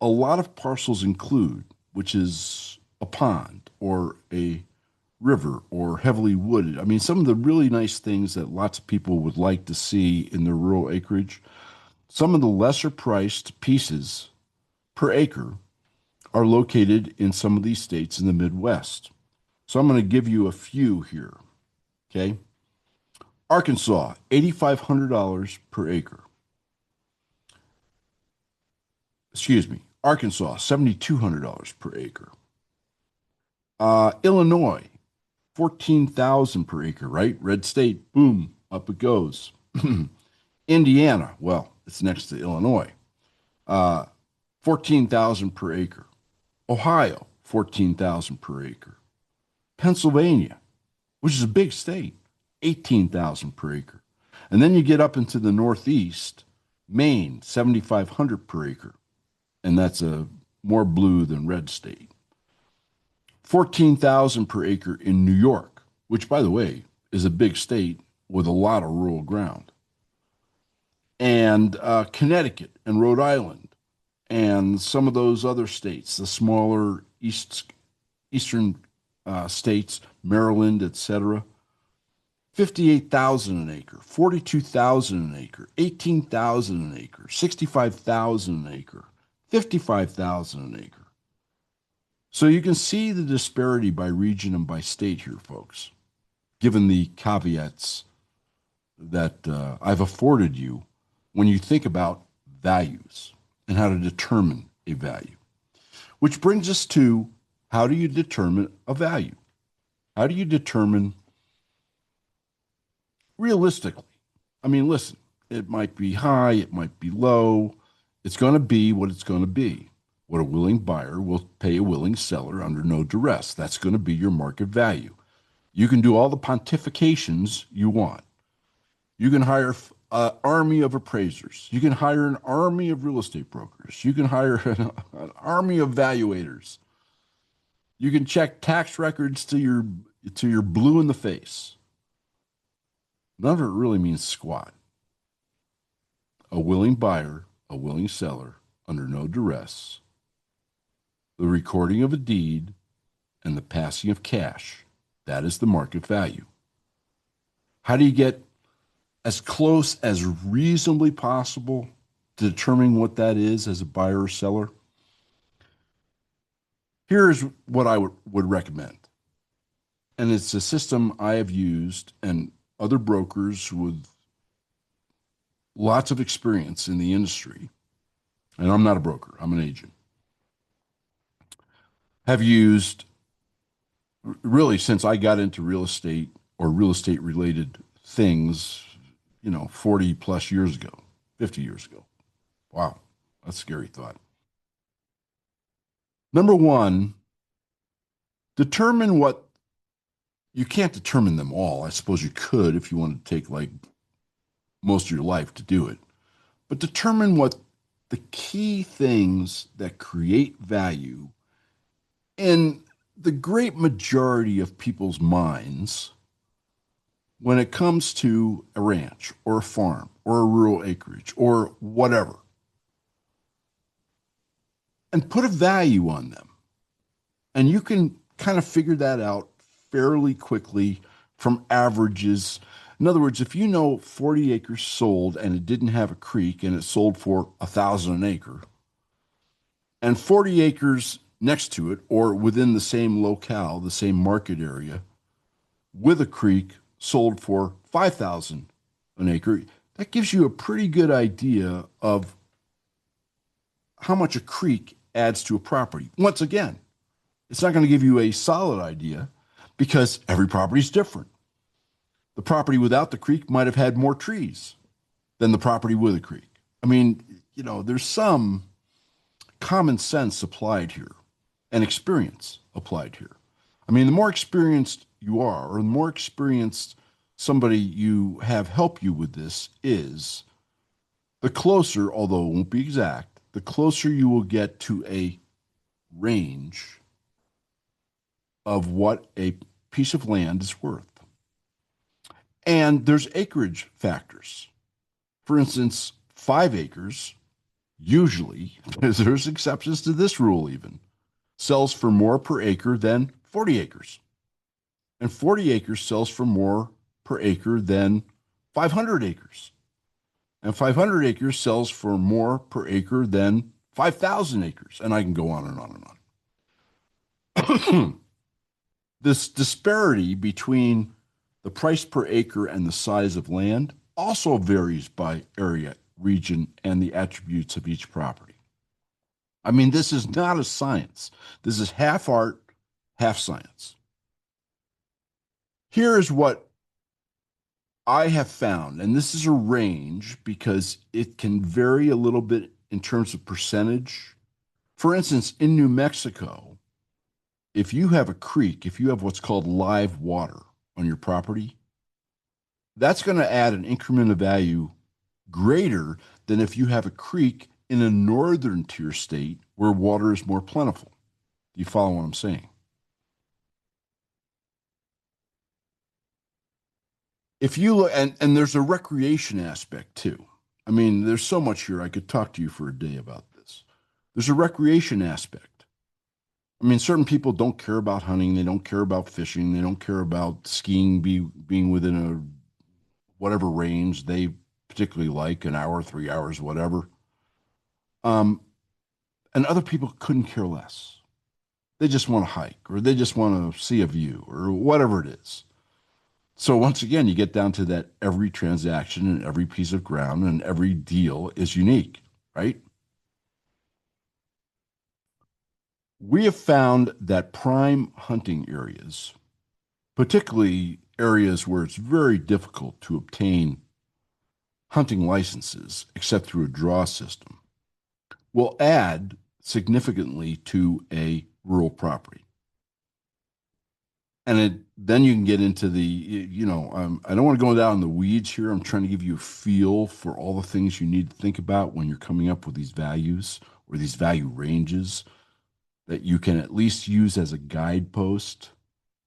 Speaker 2: a lot of parcels include, which is a pond or a river or heavily wooded. I mean, some of the really nice things that lots of people would like to see in their rural acreage, some of the lesser priced pieces per acre are located in some of these states in the Midwest. So I'm going to give you a few here. Okay. Arkansas, $8,500 per acre. Excuse me. Arkansas, $7,200 per acre. Illinois, 14,000 per acre, right? Red state, boom, up it goes. Indiana, well, it's next to Illinois, 14,000 per acre. Ohio, 14,000 per acre. Pennsylvania, which is a big state, 18,000 per acre. And then you get up into the Northeast, Maine, 7,500 per acre. And that's a more blue than red state. 14,000 per acre in New York, which, by the way, is a big state with a lot of rural ground. And Connecticut and Rhode Island and some of those other states, the smaller eastern states, Maryland, etc. 58,000 an acre, 42,000 an acre, 18,000 an acre, 65,000 an acre, 55,000 an acre. So you can see the disparity by region and by state here, folks, given the caveats that I've afforded you when you think about values and how to determine a value. Which brings us to, how do you determine a value? How do you determine realistically? I mean, listen, it might be high, it might be low. It's going to be what it's going to be. What a willing buyer will pay a willing seller under no duress. That's going to be your market value. You can do all the pontifications you want. You can hire an army of appraisers. You can hire an army of real estate brokers. You can hire an army of valuators. You can check tax records till you're blue in the face. None of it really means squat. A willing buyer, a willing seller, under no duress, the recording of a deed, and the passing of cash. That is the market value. How do you get as close as reasonably possible to determining what that is as a buyer or seller? Here's what I would recommend. And it's a system I have used, and other brokers with lots of experience in the industry, and I'm not a broker, I'm an agent, have used really since I got into real estate or real estate related things, 40 plus years ago, 50 years ago. Wow, that's a scary thought. Number one, determine what you can't determine them all. I suppose you could if you wanted to take like most of your life to do it, but determine what the key things that create value in the great majority of people's minds when it comes to a ranch or a farm or a rural acreage or whatever, and put a value on them. And you can kind of figure that out fairly quickly from averages. In other words, if you know 40 acres sold and it didn't have a creek and it sold for 1,000 an acre, and 40 acres next to it or within the same locale, the same market area, with a creek sold for 5,000 an acre, that gives you a pretty good idea of how much a creek adds to a property. Once again, it's not going to give you a solid idea because every property is different. The property without the creek might have had more trees than the property with a creek. I mean, there's some common sense applied here and experience applied here. I mean, the more experienced you are, or the more experienced somebody you have help you with this is, the closer, although it won't be exact, the closer you will get to a range of what a piece of land is worth. And there's acreage factors. For instance, 5 acres, usually, there's exceptions to this rule even, sells for more per acre than 40 acres. And 40 acres sells for more per acre than 500 acres. And 500 acres sells for more per acre than 5,000 acres. And I can go on and on and on. This disparity between the price per acre and the size of land also varies by area, region, and the attributes of each property. I mean, this is not a science. This is half art, half science. Here is what I have found, and this is a range because it can vary a little bit in terms of percentage. For instance, in New Mexico, if you have a creek, if you have what's called live water on your property, that's going to add an increment of value greater than if you have a creek in a northern tier state where water is more plentiful. Do you follow what I'm saying? If you look, and there's a recreation aspect too. I mean, there's so much here. I could talk to you for a day about this. There's a recreation aspect. I mean, certain people don't care about hunting. They don't care about fishing. They don't care about skiing being within a whatever range they particularly like, an hour, 3 hours, whatever. And other people couldn't care less. They just want to hike, or they just want to see a view, or whatever it is. So once again, you get down to that every transaction and every piece of ground and every deal is unique, right? We have found that prime hunting areas, particularly areas where it's very difficult to obtain hunting licenses except through a draw system, will add significantly to a rural property. And then you can get into the, I don't want to go down in the weeds here. I'm trying to give you a feel for all the things you need to think about when you're coming up with these values or these value ranges that you can at least use as a guidepost.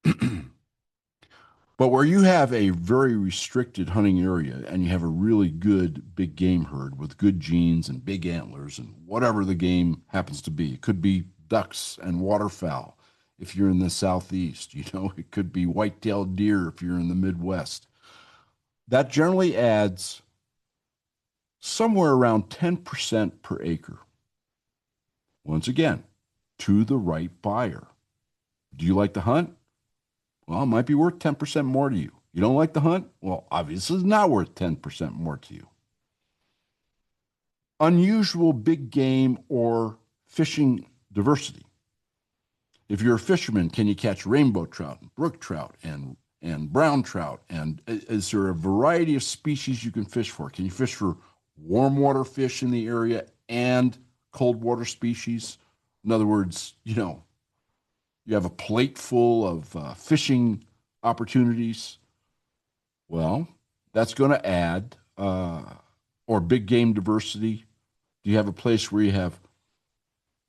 Speaker 2: But where you have a very restricted hunting area and you have a really good big game herd with good genes and big antlers and whatever the game happens to be, it could be ducks and waterfowl. If you're in the Southeast, it could be white-tailed deer if you're in the Midwest. That generally adds somewhere around 10% per acre. Once again, to the right buyer. Do you like to hunt? Well, it might be worth 10% more to you. You don't like to hunt? Well, obviously it's not worth 10% more to you. Unusual big game or fishing diversity. If you're a fisherman, can you catch rainbow trout, and brook trout, and brown trout? And is there a variety of species you can fish for? Can you fish for warm water fish in the area and cold water species? In other words, you have a plate full of fishing opportunities. Well, that's going to add, or big game diversity. Do you have a place where you have,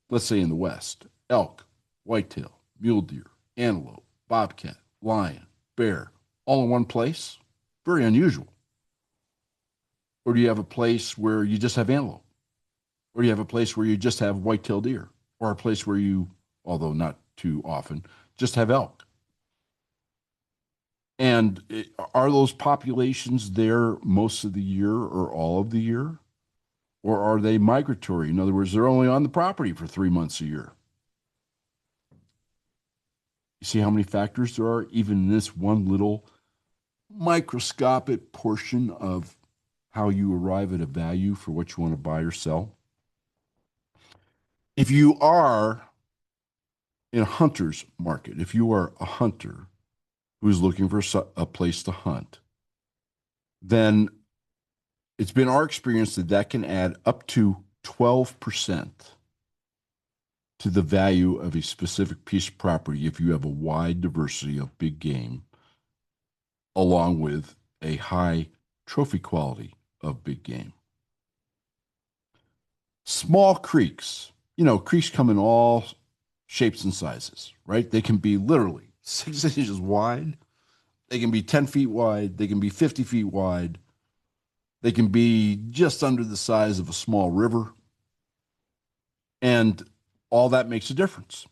Speaker 2: let's say in the West, elk, whitetail, mule deer, antelope, bobcat, lion, bear, all in one place? Very unusual. Or do you have a place where you just have antelope? Or do you have a place where you just have white-tailed deer? Or a place where you, although not too often, just have elk? And are those populations there most of the year or all of the year? Or are they migratory? In other words, they're only on the property for 3 months a year. You see how many factors there are, even in this one little microscopic portion of how you arrive at a value for what you want to buy or sell? If you are in a hunter's market, if you are a hunter who's looking for a place to hunt, then it's been our experience that can add up to 12% to the value of a specific piece of property if you have a wide diversity of big game along with a high trophy quality of big game. Small creeks, creeks come in all shapes and sizes, right? They can be literally 6 inches wide. They can be 10 feet wide. They can be 50 feet wide. They can be just under the size of a small river. And all that makes a difference.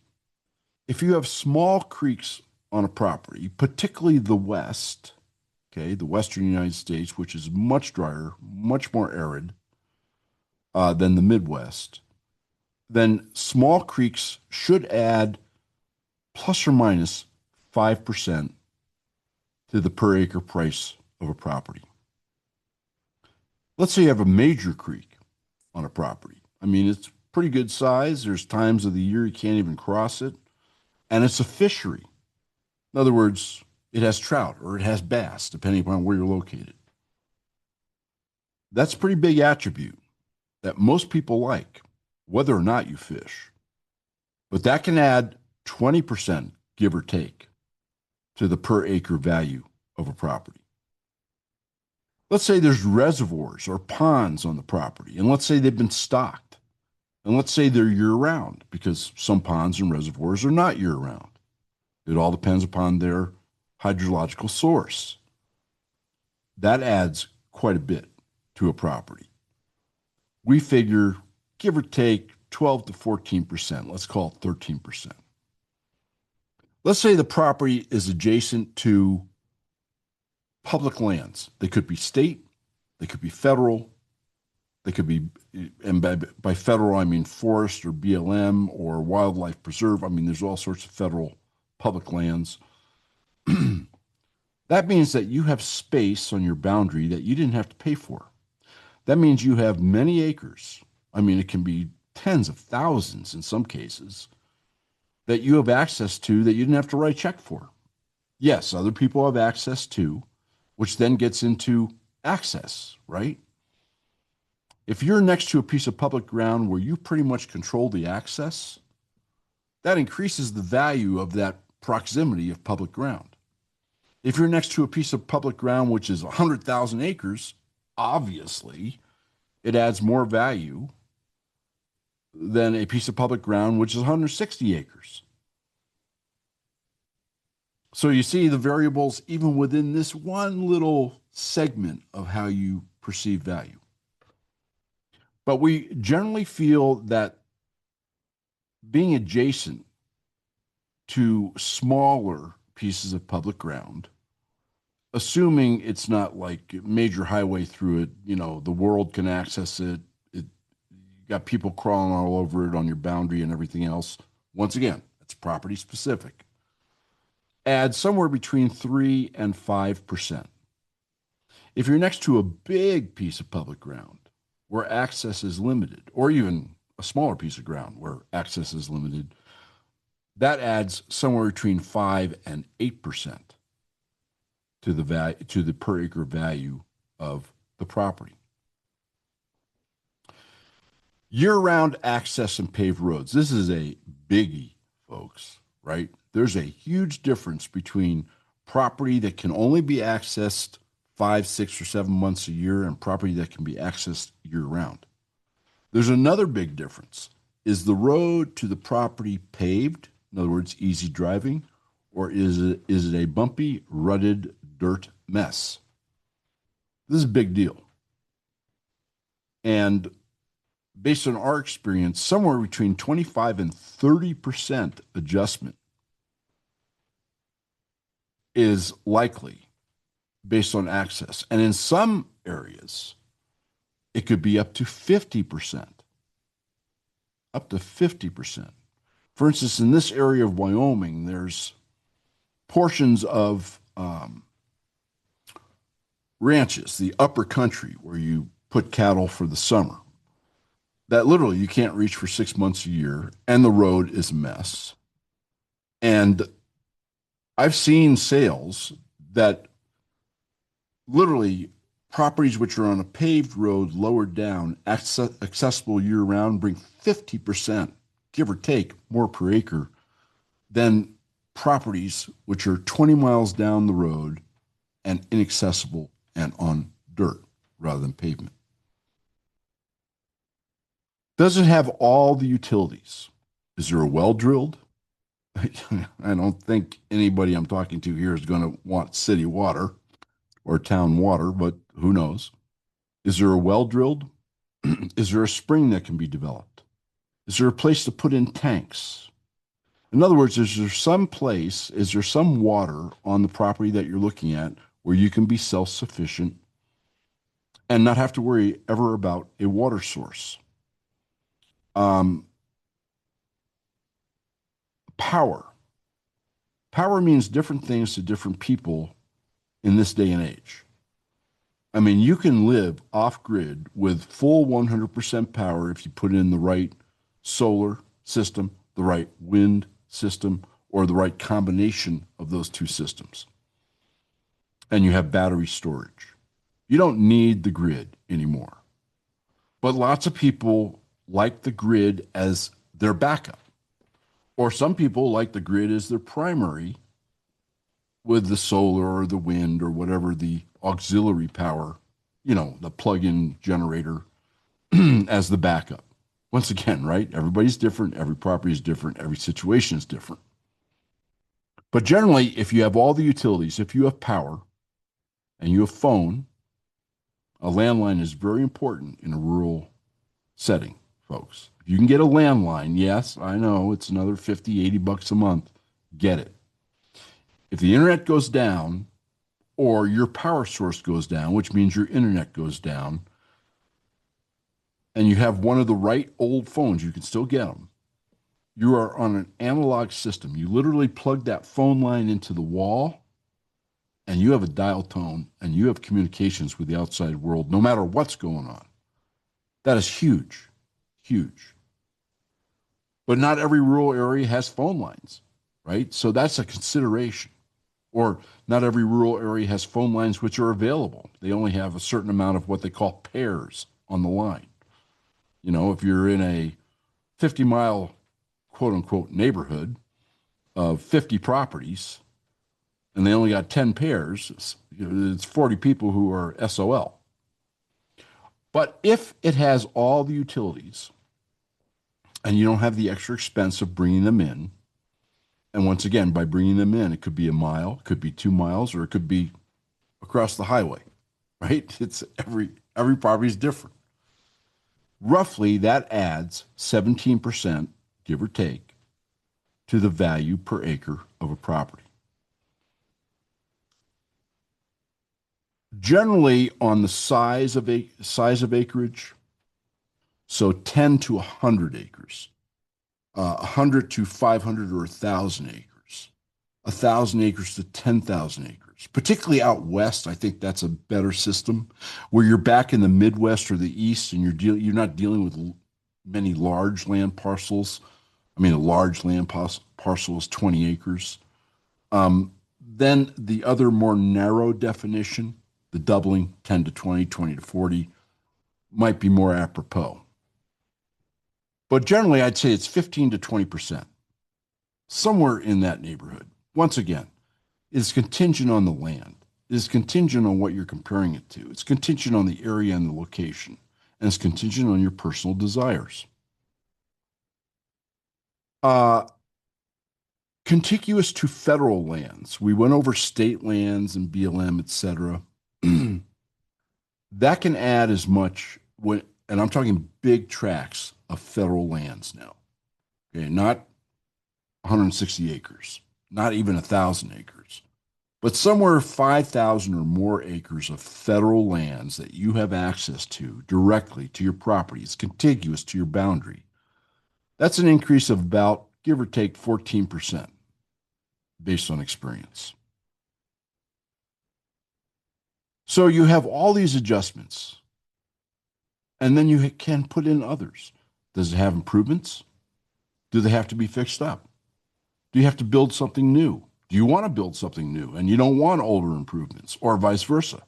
Speaker 2: If you have small creeks on a property, particularly the West, okay, the Western United States, which is much drier, much more arid than the Midwest, then small creeks should add plus or minus 5% to the per acre price of a property. Let's say you have a major creek on a property. I mean, it's pretty good size. There's times of the year you can't even cross it. And it's a fishery. In other words, it has trout or it has bass, depending upon where you're located. That's a pretty big attribute that most people like, whether or not you fish. But that can add 20%, give or take, to the per acre value of a property. Let's say there's reservoirs or ponds on the property, and let's say they've been stocked. And let's say they're year-round, because some ponds and reservoirs are not year-round. It all depends upon their hydrological source. That adds quite a bit to a property. We figure, give or take, 12 to 14%. Let's call it 13%. Let's say the property is adjacent to public lands. They could be state, they could be federal, they could be, and by federal, I mean forest or BLM or wildlife preserve. I mean, there's all sorts of federal public lands. That means that you have space on your boundary that you didn't have to pay for. That means you have many acres. I mean, it can be tens of thousands in some cases that you have access to that you didn't have to write a check for. Yes, other people have access to, which then gets into access, right? If you're next to a piece of public ground where you pretty much control the access, that increases the value of that proximity of public ground. If you're next to a piece of public ground which is 100,000 acres, obviously it adds more value than a piece of public ground which is 160 acres. So you see the variables even within this one little segment of how you perceive value. But we generally feel that being adjacent to smaller pieces of public ground, assuming it's not like a major highway through it, the world can access it, you got people crawling all over it on your boundary and everything else. Once again, it's property specific. Add somewhere between 3 and 5%. If you're next to a big piece of public ground where access is limited, or even a smaller piece of ground where access is limited, that adds somewhere between 5 and 8% to the per acre value of the property. Year-round access and paved roads. This is a biggie, folks, right? There's a huge difference between property that can only be accessed 5, 6, or 7 months a year and property that can be accessed year-round. There's another big difference. Is the road to the property paved? In other words, easy driving, or is it a bumpy, rutted dirt mess? This is a big deal. And based on our experience, somewhere between 25 and 30% adjustment is likely based on access. And in some areas, it could be up to 50%. Up to 50%. For instance, in this area of Wyoming, there's portions of ranches, the upper country, where you put cattle for the summer, that literally you can't reach for 6 months a year, and the road is a mess. And I've seen sales that literally properties which are on a paved road lowered down, accessible year-round, bring 50% give or take, more per acre than properties which are 20 miles down the road and inaccessible and on dirt rather than pavement. Does it have all the utilities? Is there a well drilled? I don't think anybody I'm talking to here is going to want city water or town water, but who knows? Is there a well drilled? Is there a spring that can be developed? Is there a place to put in tanks? In other words, is there some water on the property that you're looking at where you can be self-sufficient and not have to worry ever about a water source? Power. Power means different things to different people in this day and age. I mean, you can live off grid with full 100% power if you put in the right solar system, the right wind system, or the right combination of those two systems. And you have battery storage. You don't need the grid anymore. But lots of people like the grid as their backup. Or some people like the grid as their primary with the solar or the wind or whatever the auxiliary power, the plug-in generator as the backup. Once again, right? Everybody's different. Every property is different. Every situation is different. But generally, if you have all the utilities, if you have power and you have phone, a landline is very important in a rural setting, folks. If you can get a landline, yes, I know it's another $50, $80 a month. Get it. If the internet goes down or your power source goes down, which means your internet goes down, and you have one of the right old phones, you can still get them. You are on an analog system. You literally plug that phone line into the wall, and you have a dial tone, and you have communications with the outside world, no matter what's going on. That is huge, huge. But not every rural area has phone lines, right? So that's a consideration. Or not every rural area has phone lines which are available. They only have a certain amount of what they call pairs on the line. If you're in a 50-mile, quote-unquote, neighborhood of 50 properties, and they only got 10 pairs, it's 40 people who are SOL. But if it has all the utilities, and you don't have the extra expense of bringing them in, and once again, by bringing them in, it could be a mile, it could be 2 miles, or it could be across the highway, right? It's every property is different. Roughly, that adds 17%, give or take, to the value per acre of a property. Generally, on the size of acreage, so 10 to 100 acres, 100 to 500 or 1,000 acres, 1,000 acres to 10,000 acres. Particularly out west, I think that's a better system. Where you're back in the Midwest or the East, and you're not dealing with many large land parcels. I mean, a large land parcel is 20 acres. Then the other more narrow definition, the doubling, 10 to 20, 20 to 40, might be more apropos. But generally, I'd say it's 15 to 20%, somewhere in that neighborhood. Once again, it's contingent on the land. It's contingent on what you're comparing it to. It's contingent on the area and the location. And it's contingent on your personal desires. Contiguous to federal lands. We went over state lands and BLM, et cetera. That can add as much, and I'm talking big tracts of federal lands now. Okay, not 160 acres, not even 1,000 acres, but somewhere 5,000 or more acres of federal lands that you have access to directly to your property. It's contiguous to your boundary. That's an increase of about, give or take, 14% based on experience. So you have all these adjustments, and then you can put in others. Does it have improvements? Do they have to be fixed up? Do you have to build something new? Do you want to build something new and you don't want older improvements, or vice versa?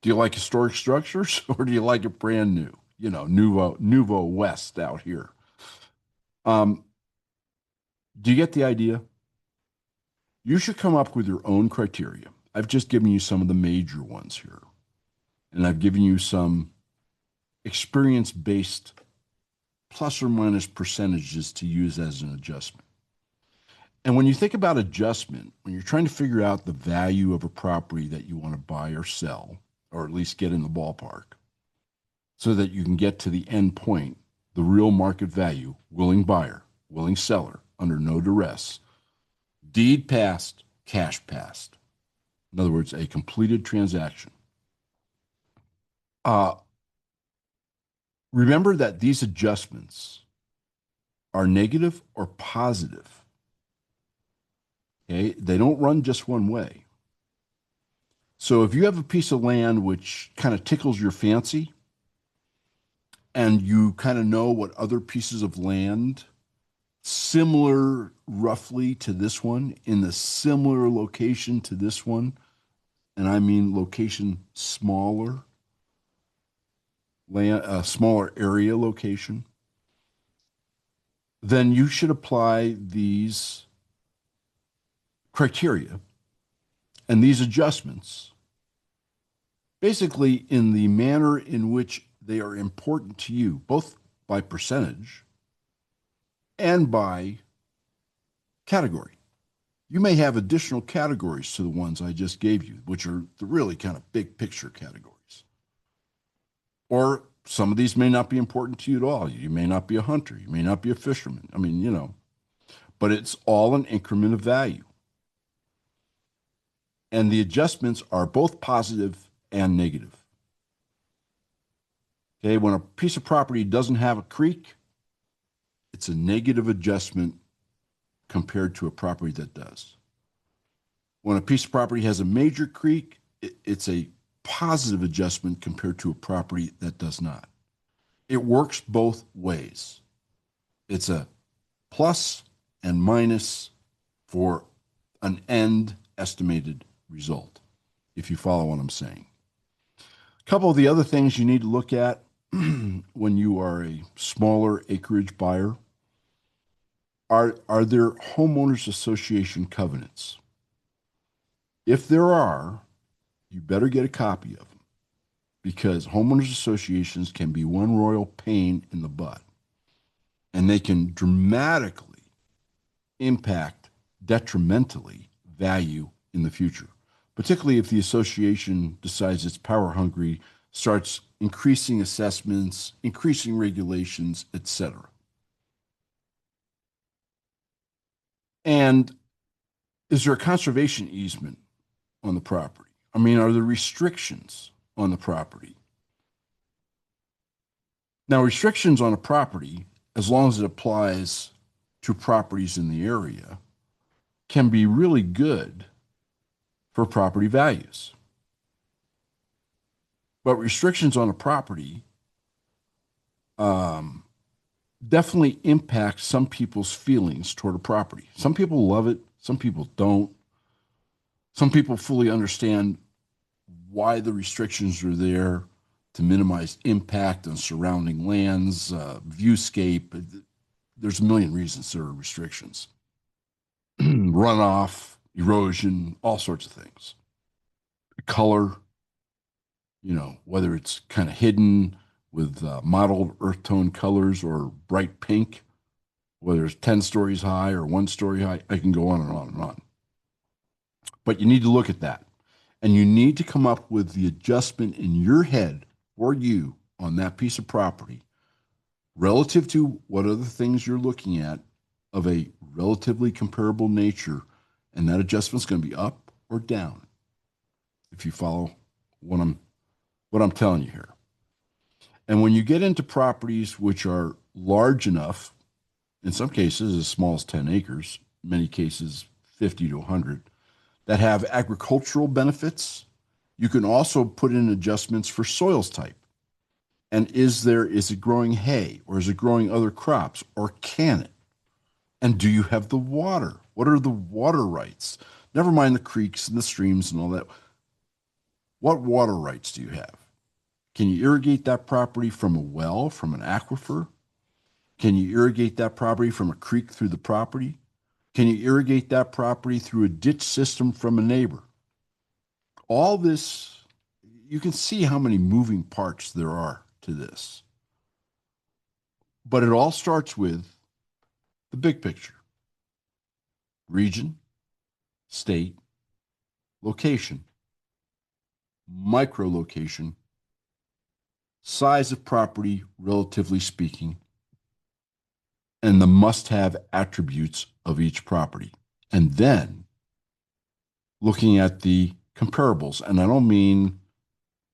Speaker 2: Do you like historic structures or do you like it brand new? Nouveau West out here. Um, do you get the idea? You should come up with your own criteria. I've just given you some of the major ones here, and I've given you some experience-based plus or minus percentages to use as an adjustment. And when you think about adjustment, when you're trying to figure out the value of a property that you want to buy or sell, or at least get in the ballpark, so that you can get to the end point, the real market value, willing buyer, willing seller, under no duress, deed passed, cash passed. In other words, a completed transaction. Uh, Remember that these adjustments are negative or positive. Okay, they don't run just one way. So if you have a piece of land which kind of tickles your fancy, and you kind of know what other pieces of land similar roughly to this one in the similar location to this one, and I mean location smaller, land, smaller area location, then you should apply these criteria and these adjustments basically in the manner in which they are important to you, both by percentage and by category. You may have additional categories to the ones I just gave you, which are the really kind of big picture categories. Or some of these may not be important to you at all. You may not be a hunter. You may not be a fisherman. I mean, but it's all an increment of value. And the adjustments are both positive and negative. Okay, when a piece of property doesn't have a creek, it's a negative adjustment compared to a property that does. When a piece of property has a major creek, it's a positive adjustment compared to a property that does not. It works both ways. It's a plus and minus for an end estimated result, if you follow what I'm saying. A couple of the other things you need to look at when you are a smaller acreage buyer are there homeowners association covenants? If there are, you better get a copy of them because homeowners associations can be one royal pain in the butt, and they can dramatically impact detrimentally value in the future, particularly if the association decides it's power hungry, starts increasing assessments, increasing regulations, etc. And is there a conservation easement on the property? I mean, are there restrictions on the property? Now, restrictions on a property, as long as it applies to properties in the area, can be really good for property values. But restrictions on a property definitely impact some people's feelings toward a property. Some people love it, some people don't. Some people fully understand why the restrictions are there to minimize impact on surrounding lands, viewscape. There's a million reasons there are restrictions. Runoff, erosion, all sorts of things. Color, whether it's kind of hidden with mottled earth tone colors or bright pink, whether it's 10 stories high or 1 story high, I can go on and on and on. But you need to look at that. And you need to come up with the adjustment in your head for you on that piece of property relative to what other things you're looking at of a relatively comparable nature. And that adjustment's going to be up or down if you follow what I'm telling you here. And when you get into properties which are large enough, in some cases as small as 10 acres, many cases 50 to 100, that have agricultural benefits, you can also put in adjustments for soils type. And is it growing hay or is it growing other crops or can it? And do you have the water? What are the water rights? Never mind the creeks and the streams and all that. What water rights do you have? Can you irrigate that property from a well, from an aquifer? Can you irrigate that property from a creek through the property? Can you irrigate that property through a ditch system from a neighbor? All this, you can see how many moving parts there are to this. But it all starts with the big picture: region, state, location, micro location, size of property, relatively speaking, and the must-have attributes of each property. And then looking at the comparables. And I don't mean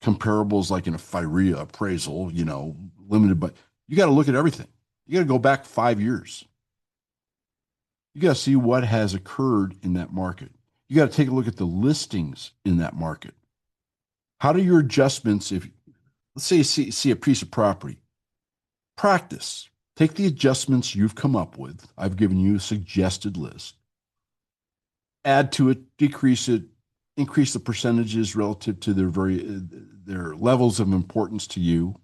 Speaker 2: comparables like in a FIREA appraisal, limited, but you got to look at everything. You got to go back 5 years. You got to see what has occurred in that market. You got to take a look at the listings in that market. How do your adjustments, if let's say you see a piece of property, practice. Take the adjustments you've come up with. I've given you a suggested list. Add to it, decrease it, increase the percentages relative to their levels of importance to you,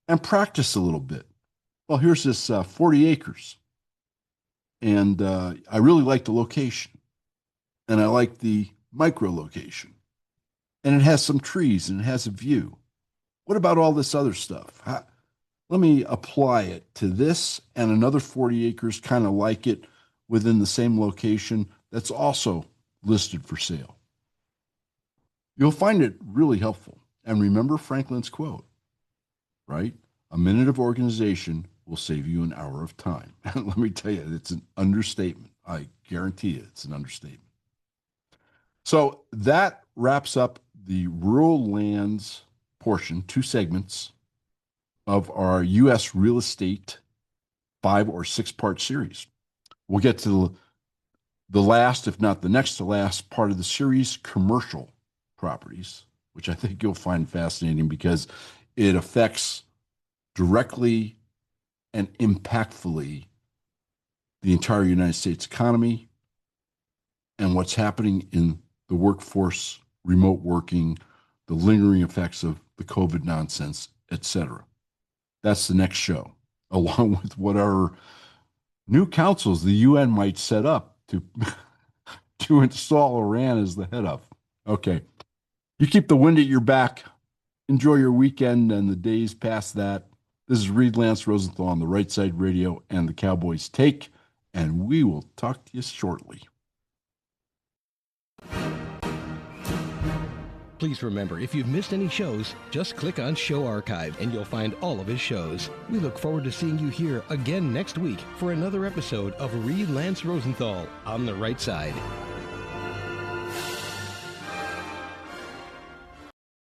Speaker 2: and practice a little bit. Well, here's this 40 acres, and I really like the location, and I like the micro location, and it has some trees and it has a view. What about all this other stuff? Let me apply it to this and another 40 acres kind of like it within the same location that's also listed for sale. You'll find it really helpful. And remember Franklin's quote, right? A minute of organization will save you an hour of time. And let me tell you, it's an understatement. I guarantee you it's an understatement. So that wraps up the rural lands portion, 2 segments of our U.S. real estate 5 or 6 part series. We'll get to the last, if not the next to last part of the series, commercial properties, which I think you'll find fascinating because it affects directly and impactfully the entire United States economy and what's happening in the workforce, remote working, the lingering effects of the COVID nonsense, etc. That's the next show, along with what our new councils the UN might set up to install Iran as the head of. Okay. You keep the wind at your back. Enjoy your weekend and the days past that. This is Reed Lance Rosenthal on the Right Side Radio and the Cowboys Take, and we will talk to you shortly.
Speaker 1: Please remember, if you've missed any shows, just click on Show Archive and you'll find all of his shows. We look forward to seeing you here again next week for another episode of Reed Lance Rosenthal on the Right Side.